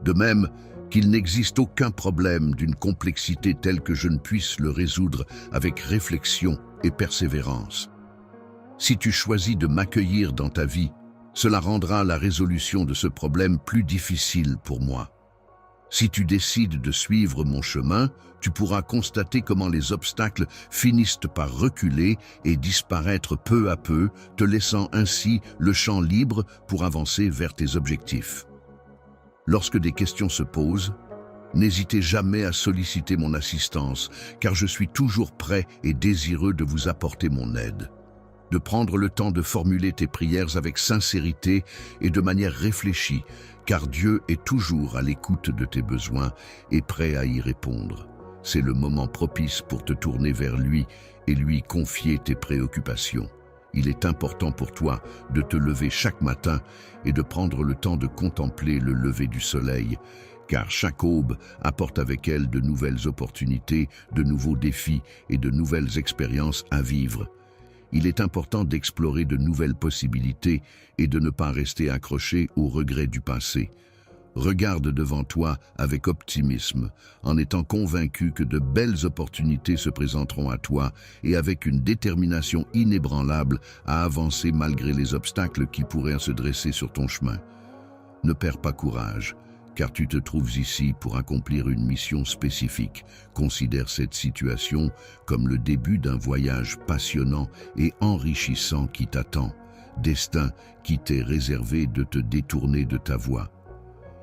De même qu'il n'existe aucun problème d'une complexité telle que je ne puisse le résoudre avec réflexion et persévérance. Si tu choisis de m'accueillir dans ta vie, cela rendra la résolution de ce problème plus difficile pour moi. Si tu décides de suivre mon chemin, tu pourras constater comment les obstacles finissent par reculer et disparaître peu à peu, te laissant ainsi le champ libre pour avancer vers tes objectifs. Lorsque des questions se posent, n'hésitez jamais à solliciter mon assistance, car je suis toujours prêt et désireux de vous apporter mon aide. De prendre le temps de formuler tes prières avec sincérité et de manière réfléchie, car Dieu est toujours à l'écoute de tes besoins et prêt à y répondre. C'est le moment propice pour te tourner vers lui et lui confier tes préoccupations. Il est important pour toi de te lever chaque matin et de prendre le temps de contempler le lever du soleil, car chaque aube apporte avec elle de nouvelles opportunités, de nouveaux défis et de nouvelles expériences à vivre. Il est important d'explorer de nouvelles possibilités et de ne pas rester accroché aux regrets du passé. Regarde devant toi avec optimisme, en étant convaincu que de belles opportunités se présenteront à toi et avec une détermination inébranlable à avancer malgré les obstacles qui pourraient se dresser sur ton chemin. Ne perds pas courage, car tu te trouves ici pour accomplir une mission spécifique. Considère cette situation comme le début d'un voyage passionnant et enrichissant qui t'attend, destin qui t'est réservé de te détourner de ta voie.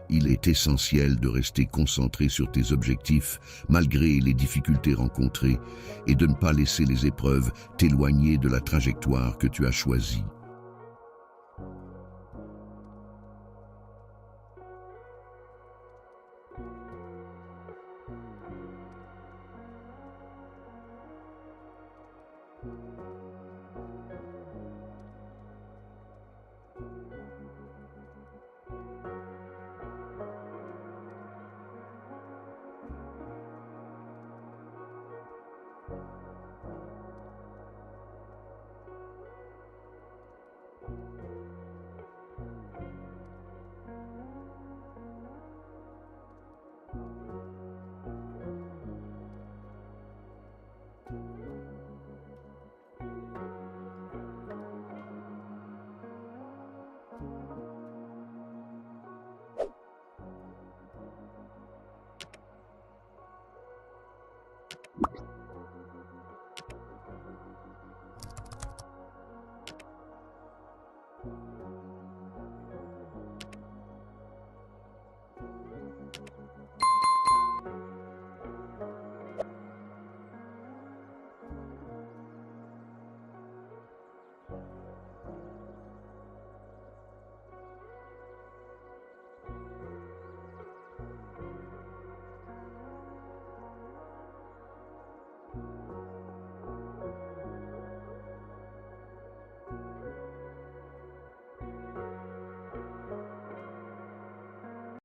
Il est essentiel de rester concentré sur tes objectifs malgré les difficultés rencontrées et de ne pas laisser les épreuves t'éloigner de la trajectoire que tu as choisie.